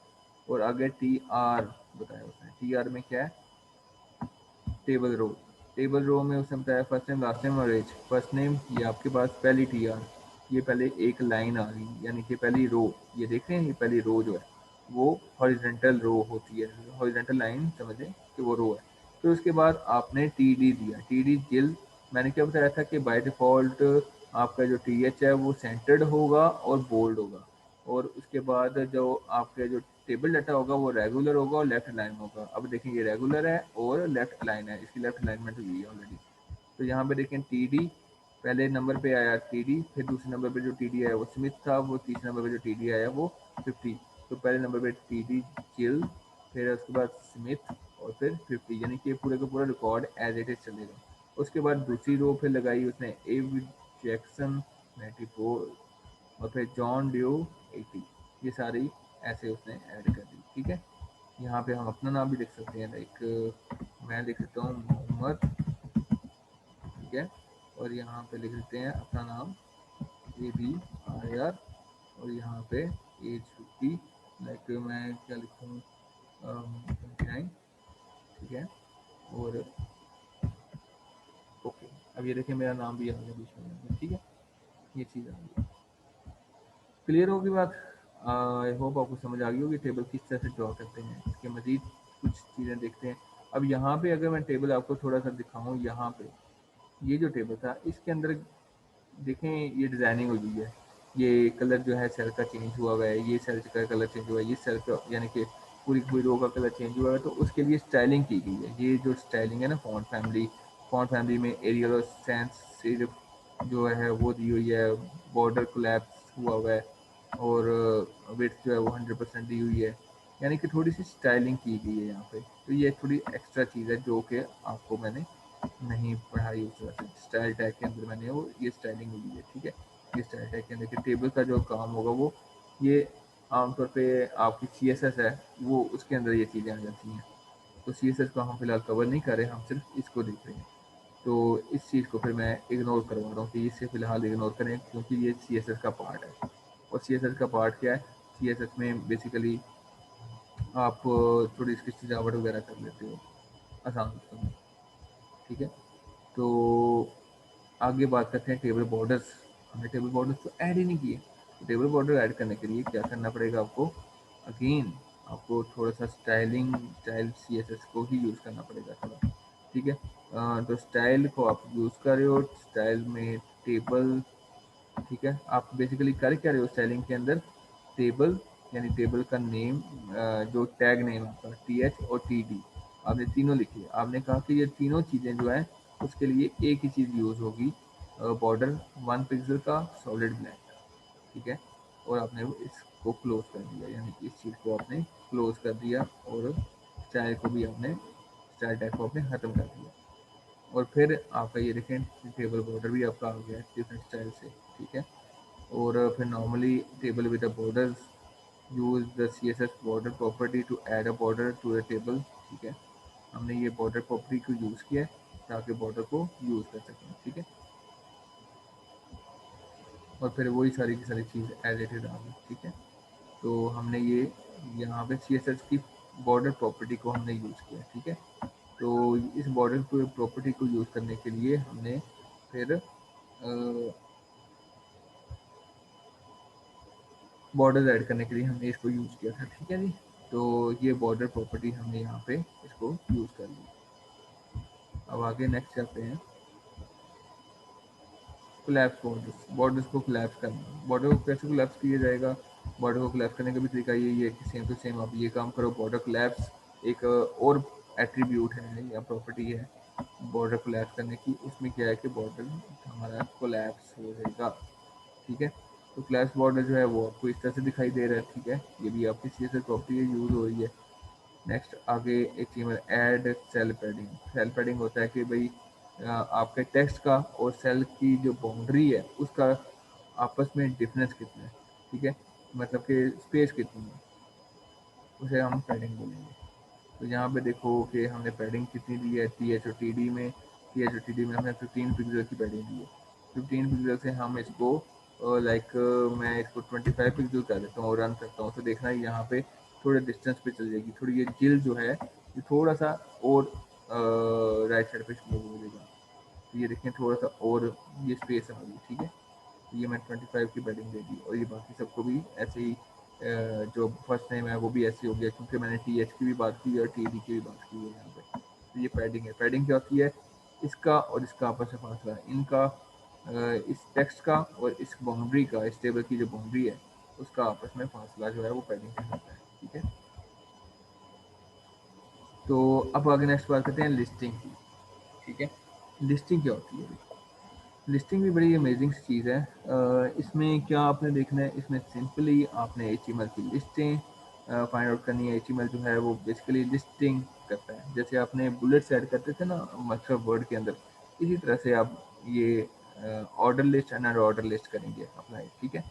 और आगे TR बताया उसने, TR में क्या है टेबल रो में उसने बताया फर्स्ट नेम लास्ट नेम और एज। फर्स्ट नेम ये आपके पास पहली TR, ये पहले एक लाइन आ गई, यानी कि पहली रो, ये देख रहे हैं, ये पहली रो जो है वो हॉरिजेंटल रो होती है, हॉरिजेंटल लाइन समझें कि वो रो है। फिर उसके बाद आपने TD दिया, TD जिल, मैंने क्या बताया था कि बाय डिफ़ॉल्ट आपका जो TH है वो सेंटर्ड होगा और बोल्ड होगा, और उसके बाद जो आपके जो टेबल डाटा होगा वो रेगुलर होगा और लेफ्ट अलाइन होगा। अब देखिए ये रेगुलर है और लेफ्ट अलाइन है, इसकी लेफ्ट अलाइनमेंट हुई है ऑलरेडी। तो यहाँ पे देखें TD पहले नंबर पे आया TD, फिर दूसरे नंबर पे जो TD आया वो स्मिथ था, वो तीसरे नंबर पे जो TD आया वो 50। तो पहले नंबर पे TD जिल, फिर उसके बाद स्मिथ और फिर 50, यानी कि पूरे का पूरा रिकॉर्ड एज इट इज चलेगा। उसके बाद दूसरी रो फिर लगाई उसने एव जैक्सन 94 और फिर जॉन ड्यू 80, ये सारी ऐसे उसने ऐड कर दी, ठीक है। यहाँ पे हम अपना नाम भी लिख सकते हैं, लाइक मैं लिख सकता हूँ मोहम्मद, ठीक है, और यहाँ पे लिख देते हैं अपना नाम ABIR, और यहाँ पे एज 50, लाइक मैं क्या लिखूँ 29, ठीक है। और ओके, अब ये देखिए मेरा नाम भी आ गया बीच में, ठीक है, ये चीज़ आ गई। क्लियर होगी बात? आई होप आपको समझ आ गई होगी टेबल किस तरह से ड्रॉ करते हैं। इसके मज़ीद कुछ चीज़ें देखते हैं। अब यहाँ पे अगर मैं टेबल आपको थोड़ा सा दिखाऊँ, यहाँ पे ये जो टेबल था इसके अंदर देखें ये डिज़ाइनिंग हुई है, ये कलर जो है सेल का चेंज हुआ हुआ है, ये सेल का कलर चेंज हुआ है, ये सेल का यानी कि पूरी पूरी रो का कलर चेंज हुआ है, तो उसके लिए स्टाइलिंग की गई है। ये जो स्टाइलिंग है ना फॉन्ट फैमिली में एरियल और सैंस सिर्फ जो है वो दी हुई है, बॉर्डर कोलैप्स हुआ हुआ है, और विड्थ जो है वो 100% दी हुई है, यानी कि थोड़ी सी स्टाइलिंग की गई है यहाँ पे। तो ये थोड़ी एक्स्ट्रा चीज़ है जो कि आपको मैंने नहीं पढ़ाई उस तरह से। स्टाइल टैग के अंदर मैंने वो ये स्टाइलिंग हुई है, ठीक है। ये स्टाइल टैग के अंदर के टेबल का जो काम होगा वो ये आमतौर पे आपकी CSS है वो उसके अंदर ये चीज़ें आ जाती हैं। तो CSS को हम फिलहाल कवर नहीं कर रहे, हम सिर्फ इसको देख रहे हैं। तो इस चीज़ को फिर मैं इग्नोर करवा रहा हूँ कि इसे फ़िलहाल इग्नोर करें, क्योंकि ये CSS का पार्ट है। और CSS का पार्ट क्या है, CSS में बेसिकली आप थोड़ी इसकी सजावट वगैरह कर लेते हो आसान में, ठीक है। तो आगे बात करते हैं टेबल बॉर्डर्स। हमने टेबल बॉर्डर्स तो ऐड ही नहीं किए। तो टेबल बॉर्डर ऐड करने के लिए क्या करना पड़ेगा आपको, अगेन आपको थोड़ा सा स्टाइल CSS को ही यूज़ करना पड़ेगा थोड़ा, ठीक है। तो स्टाइल को आप यूज़ कर रहे हो, स्टाइल में टेबल, ठीक है। आप बेसिकली कर क्या रहे हो स्टाइलिंग के अंदर, टेबल यानी टेबल का नेम, जो टैग नेम आपका TH और TD आपने तीनों लिखी है। आपने कहा कि ये तीनों चीज़ें जो हैं उसके लिए एक ही चीज़ यूज़ होगी, बॉर्डर 1 पिक्सल का सॉलिड ब्लैक, ठीक है। और आपने इसको क्लोज कर दिया, यानी कि इस चीज़ को आपने क्लोज कर दिया, और स्टाइल को भी आपने स्टाइल टैग को आपने ख़त्म कर दिया। और फिर आपका ये देखें टेबल बॉर्डर भी आपका आ गया डिफरेंट स्टाइल से, ठीक है। और फिर normally table with the borders use the CSS border property to add a border to the table, ठीक है। हमने ये बॉर्डर प्रॉपर्टी को यूज़ किया है ताकि बॉर्डर को यूज़ कर सकें, ठीक है। और फिर वही सारी की सारी चीज़ एज इट इज आ गई, ठीक है। तो हमने ये यहाँ पे CSS की बॉर्डर प्रॉपर्टी को हमने यूज़ किया, ठीक है। तो इस बॉर्डर प्रॉपर्टी को यूज़ करने के लिए हमने फिर बॉर्डर ऐड करने के लिए हमने इसको यूज़ किया था, ठीक है जी। तो ये बॉर्डर प्रॉपर्टी हमने यहाँ पे इसको यूज़ कर ली। अब आगे नेक्स्ट चलते हैं, कोलैप्स बॉर्डर्स, बॉर्डर्स को कोलैप्स करना। बॉर्डर को कैसे कोलैप्स किया जाएगा, बॉर्डर को कोलैप्स करने का भी तरीका यही है कि सेम टू सेम आप ये काम करो। बॉर्डर कोलैप्स एक और एट्रीब्यूट है या प्रॉपर्टी है बॉर्डर कोलैप्स करने की। उसमें क्या है कि बॉर्डर हमारा कोलैप्स हो जाएगा, ठीक है। तो कोलैप्स बॉर्डर जो है वो आपको इस तरह से दिखाई दे रहा है, ठीक है। ये भी आपकी CSS प्रॉपर्टी यूज़ हो रही है। नेक्स्ट आगे एक चीज़ में add cell padding. Cell padding होता है कि भाई आपके टेक्स्ट का और सेल की जो बाउंड्री है उसका आपस में डिफरेंस कितना है, ठीक है, मतलब कि स्पेस कितनी है, उसे हम पैडिंग बोलेंगे। तो यहाँ पे देखो कि हमने पैडिंग कितनी दी है TH और TD में, ये जो टी में हमने 15 पिक्सल की पैडिंग दी है, 15 पिक्सल से हम इसको लाइक मैं इसको 25 पिक्सल कर देता हूँ और रन करता हूँ, तो देखना यहाँ पे थोड़े डिस्टेंस पे चल जाएगी, थोड़ी ये जिल जो है ये थोड़ा सा और राइट साइड पे मूव हो जाएगा। तो ये देखें थोड़ा सा और ये स्पेस आ गई, ठीक है। ये मैं 25 की बैटिंग दे दी और ये बाकी सबको भी ऐसे ही जो फर्स्ट टाइम है वो भी ऐसे हो गया, क्योंकि मैंने टी एच की भी बात की और टी डी की भी बात की है यहाँ पे। तो ये पैडिंग है। पैडिंग क्या होती है? इसका और इसका आपस में फासला है, इनका इस टेक्स्ट का और इस बाउंड्री का, इस टेबल की जो बाउंड्री है उसका आपस में फासला जो है वो पैडिंग कहलाता है, ठीक है। तो अब आगे नेक्स्ट बात करते हैं लिस्टिंग की, ठीक है। लिस्टिंग क्या होती है? लिस्टिंग भी बड़ी अमेजिंग चीज़ है। इसमें क्या आपने देखना है, इसमें सिंपली आपने HTML की लिस्टें फाइंड आउट करनी है। HTML जो है वो बेसिकली लिस्टिंग करता है, जैसे आपने बुलेट्स ऐड करते थे ना मतलब वर्ड के अंदर, इसी तरह से आप ये order list and order list करेंगे अप्लाई, ठीक है।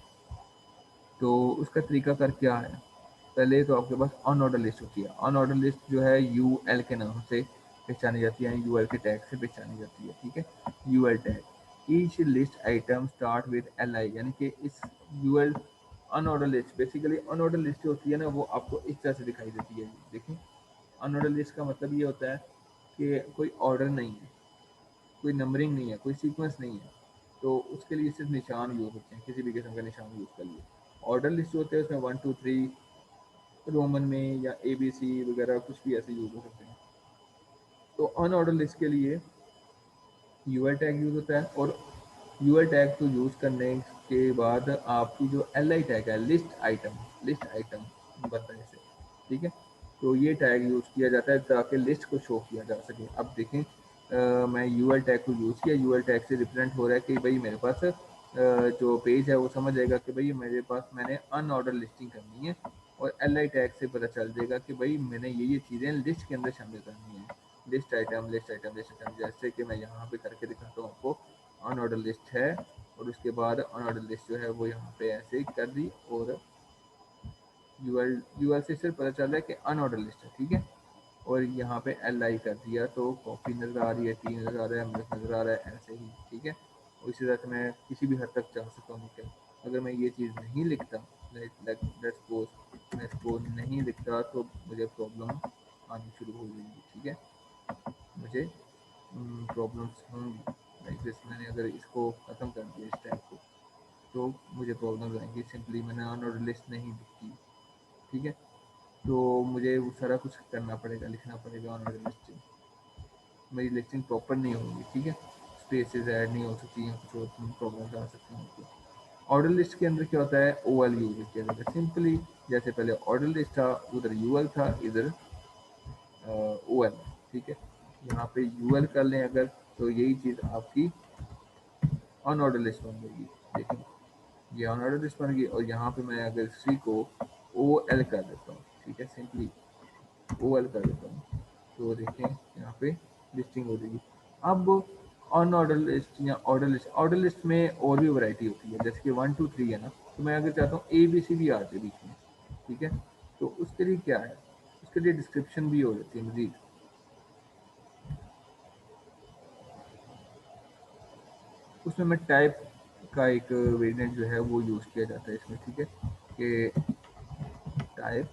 तो उसका तरीकाकार क्या है? पहले तो आपके पास अनऑर्डर लिस्ट होती है। अनऑर्डर लिस्ट जो है UL के नाम से पहचानी जाती है, UL के टैग से पहचानी जाती है, ठीक है। UL tag each list item start with LI, यानी कि इस UL unordered list, basically unordered list जो होती है ना वो आपको इस तरह से दिखाई देती है। देखिए अनऑर्डर लिस्ट का मतलब ये होता है कि कोई ऑर्डर नहीं है, कोई नंबरिंग नहीं है, कोई सीक्वेंस नहीं है, तो उसके लिए सिर्फ निशान यूज़ होते हैं, किसी भी किस्म का निशान यूज़ कर लिए। ऑर्डर लिस्ट होते हैं उसमें 1 2 3 रोमन में या ABC वगैरह कुछ भी ऐसे यूज़ हो सकते हैं। तो अनऑर्डर लिस्ट के लिए यूएल टैग यूज़ होता है, और यूएल टैग को यूज़ करने के बाद आपकी जो LI टैग है, लिस्ट आइटम बनता है इसे, ठीक है। तो ये टैग यूज़ किया जाता है ताकि लिस्ट को शो किया जा सके। अब देखें मैं यूएल टैग को यूज़ किया, यूएल टैग से रिप्रेजेंट हो रहा है कि भाई मेरे पास जो पेज है वो समझ जाएगा कि भाई मेरे पास मैंने अनऑर्डर लिस्टिंग करनी है, और LI टैग से पता चल जाएगा कि भाई मैंने ये चीज़ें लिस्ट के अंदर शामिल करनी है। List item list item list item, जैसे कि मैं यहाँ पे करके दिखाता हूँ आपको। अनऑर्डर लिस्ट है और उसके बाद अनऑर्डर लिस्ट जो है वो यहाँ पे ऐसे ही कर दी, और यूएल से सिर्फ पता चल रहा है कि अनऑर्डर लिस्ट है, ठीक है। और यहाँ पे LI कर दिया तो कॉपी नज़र आ रही है, टी नज़र आ रहा है, एमएस नज़र आ रहा है, ऐसे ही, ठीक है। और इसी तरह से मैं किसी भी हद तक जा सकता हूँ निकल। अगर मैं ये चीज़ नहीं लिखता, लेट्स सपोज मैं इसको नहीं लिखता, तो मुझे प्रॉब्लम आनी शुरू हो जाएगी, ठीक है। मुझे प्रॉब्लम्स होंगी लाइक दिस। मैंने अगर इसको ख़त्म कर दिया इस टाइप को, तो मुझे प्रॉब्लम्स आएंगी, सिंपली मैंने अनऑर्डर लिस्ट नहीं लिखी, ठीक है। तो मुझे वो सारा कुछ करना पड़ेगा, लिखना पड़ेगा अनऑर्डर लिस्टिंग, मेरी लिस्टिंग प्रॉपर नहीं होगी, ठीक है। स्पेसेस ऐड नहीं हो सकती हैं, कुछ और प्रॉब्लम्स आ सकती हैं आपको। ऑर्डर लिस्ट के अंदर क्या होता है, OL यूज किया जाता है सिंपली। जैसे पहले ऑर्डर लिस्ट था, उधर UL था, इधर OL, ठीक है। यहाँ पे UL कर लें अगर, तो यही चीज़ आपकी अनऑर्डर लिस्ट बन जाएगी। देखिए ये अनऑर्डर लिस्ट बन गई, और यहाँ पे मैं अगर इसी को OL कर देता हूँ, ठीक है, सिंपली OL कर देता हूँ, तो देखें यहाँ पे लिस्टिंग हो जाएगी। अब अनऑर्डर लिस्ट या ऑर्डर लिस्ट में और भी वैरायटी होती है, जैसे कि 1 2 3 है ना, तो मैं अगर चाहता हूँ ABC भी आ जाए बीच में, ठीक है। तो उसके लिए क्या है, उसके लिए डिस्क्रिप्शन भी हो जाती है मजीद। उसमें मैं टाइप का एक वेरिएंट जो है वो यूज़ किया जाता है इसमें, ठीक है, कि टाइप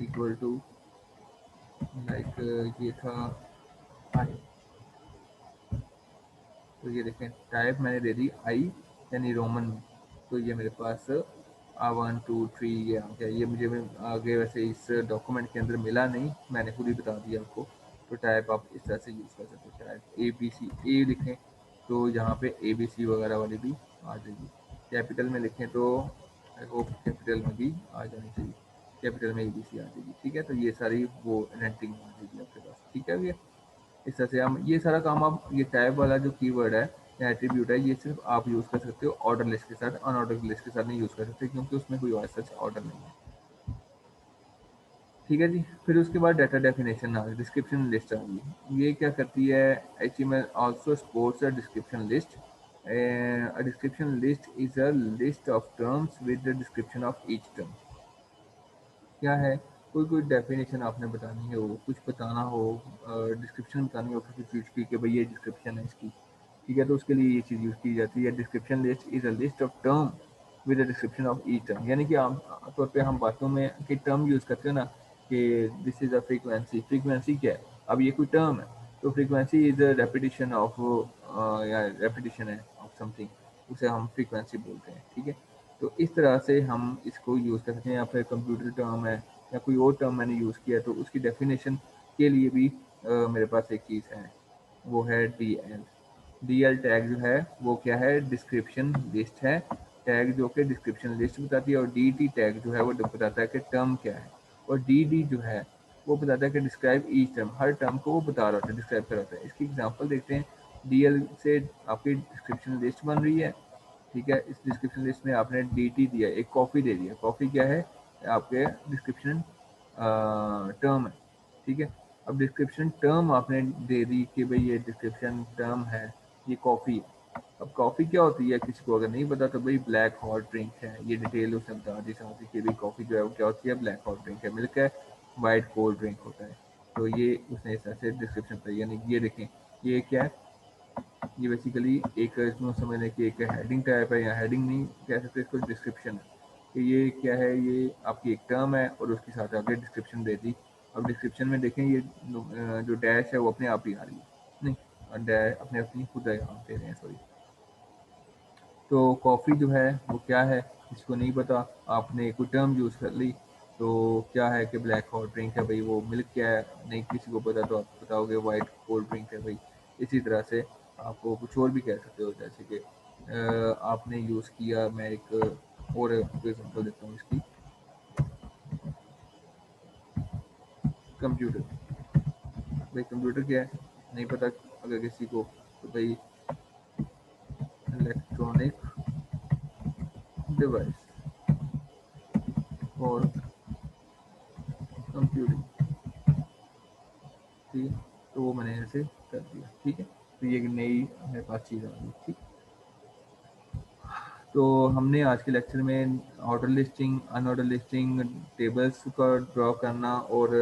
इक्वल टू लाइक ये था आई। तो ये देखें टाइप मैंने दे दी आई, यानी रोमन में। तो ये मेरे पास 1 2 3 ये आ गया। ये मुझे आगे वैसे इस डॉक्यूमेंट के अंदर मिला नहीं, मैंने खुद ही बता दिया आपको। तो टाइप आप इस तरह से यूज़ कर सकते हो, टाइप ABC ए लिखें तो यहाँ पे ABC वगैरह वाली भी आ जाएगी। कैपिटल में लिखें तो आई होप कैपिटल में भी आ जानी चाहिए, कैपिटल में ABC आ जाएगी, ठीक है। तो ये सारी वो रेंटिंग आ जाएगी आपके पास, ठीक है भैया। इस तरह से हम ये सारा काम, आप ये टैब वाला जो कीवर्ड है या एट्रीब्यूट है, ये सिर्फ आप यूज़ कर सकते हो ऑर्डर लिस्ट के साथ, अनऑर्डर लिस्ट के साथ नहीं यूज़ कर सकते, क्योंकि उसमें कोई और सच ऑर्डर नहीं है, ठीक है जी। फिर उसके बाद डाटा डेफिनेशन आ गई, डिस्क्रिप्शन लिस्ट आ गई। ये क्या करती है, HTML also supports a description list. A description list is a list of terms with the description of each term। क्या है, कोई डेफिनेशन आपने बतानी हो, कुछ बताना हो, डिस्क्रिप्शन बतानी हो किसी चीज़ की कि भाई ये डिस्क्रिप्शन है इसकी, ठीक है, तो उसके लिए ये चीज़ यूज़ की जाती है। Description list is a list of term with a description of each term, यानी कि आम तौर पे हम बातों में कि टर्म यूज़ करते हैं ना कि this is a frequency. Frequency क्या है? अब ये कोई टर्म है, तो frequency is a repetition of या रेपिटेशन है ऑफ समथिंग, उसे हम फ्रीक्वेंसी बोलते हैं, ठीक है। तो इस तरह से हम इसको यूज़ कर सकते हैं, या फिर कंप्यूटर टर्म है या कोई और टर्म मैंने यूज़ किया तो उसकी डेफिनेशन के लिए भी मेरे पास एक चीज़ है, वो है D L. D L tag जो है वो क्या है? डिस्क्रिप्शन लिस्ट है, टैग जो कि डिस्क्रिप्शन लिस्ट बताती है, और डी टी टैग जो है वो बताता है कि टर्म क्या है, और डी डी जो है वो बताता है कि डिस्क्राइब ईच टर्म, हर टर्म को वो बता रहा होता है, डिस्क्राइब कर रहा होता है। इसकी एग्जांपल देखते हैं। डी एल से आपकी डिस्क्रिप्शन लिस्ट बन रही है, ठीक है। इस डिस्क्रिप्शन लिस्ट में आपने डी टी दिया, एक कॉफ़ी दे दिया। कॉफ़ी क्या है? आपके डिस्क्रिप्शन टर्म है, ठीक है। अब डिस्क्रिप्शन टर्म आपने दे दी कि भाई ये डिस्क्रिप्शन टर्म है, ये कॉफ़ी है। अब कॉफ़ी क्या होती है किसी को अगर नहीं पता तो भाई ब्लैक हॉट ड्रिंक है, ये डिटेल उसने बता दी साथ ही कि भाई कॉफ़ी जो है वो क्या होती है? ब्लैक हॉट ड्रिंक है। मिल्क है, वाइट कोल्ड ड्रिंक होता है। तो ये उसने इस तरह से डिस्क्रिप्शन पर, यानी ये देखें, ये क्या है? ये बेसिकली एक इसमें समझ लें कि एक हेडिंग टाइप है, या हेडिंग नहीं कह सकते इसको, डिस्क्रिप्शन है कि ये क्या है? ये आपकी एक टर्म है और उसके साथ आगे डिस्क्रिप्शन दे दी। अब डिस्क्रिप्शन में देखें ये जो डैश है वो अपने आप ही आ रही है, नहीं डैश अपने अपनी खुद आप दे रहे हैं, सॉरी। तो कॉफ़ी जो है वो क्या है? इसको नहीं पता, आपने कोई टर्म यूज़ कर ली, तो क्या है कि ब्लैक हॉट ड्रिंक है भाई। वो मिल्क क्या है नहीं किसी को पता, तो आप बताओगे वाइट कोल्ड ड्रिंक है भाई। इसी तरह से आपको कुछ और भी कह सकते हो, जैसे कि आपने यूज़ किया, मैं एक और एग्जांपल देता हूँ इसकी, कंप्यूटर। भाई कंप्यूटर क्या है नहीं पता अगर किसी को, तो भाई इलेक्ट्रॉनिक डिवाइस और कंप्यूटिंग, ठीक है। तो वो मैंने ऐसे कर दिया, ठीक है। तो ये एक नई मेरे पास चीज़ आ गई, ठीक। तो हमने आज के लेक्चर में order listing, unordered listing, tables का ड्रॉ करना, और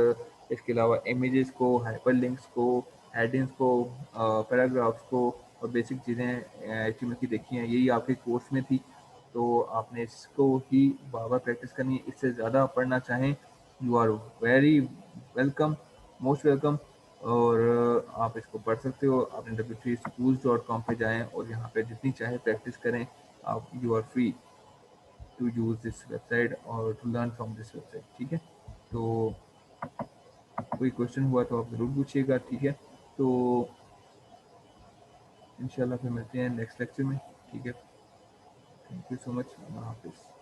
इसके अलावा इमेजेस को, हाइपरलिंक्स को, हेडिंग्स को, पैराग्राफ्स को, और बेसिक चीज़ें एचटीएमएल की देखी हैं। यही आपके कोर्स में थी, तो आपने इसको ही बार बार प्रैक्टिस करनी है। इससे ज़्यादा पढ़ना चाहें, you are very welcome, most welcome. और आप इसको पढ़ सकते हो। अपने w3schools.com पे जाएं और यहाँ पे जितनी चाहे प्रैक्टिस करें। आप, you are free to use this website और to learn from this website, ठीक है। तो कोई क्वेश्चन हुआ तो आप ज़रूर पूछिएगा, ठीक है। तो इंशाल्लाह फिर मिलते हैं नेक्स्ट लेक्चर में, ठीक है। थैंक यू सो मच, अल्लाह हाफिज़।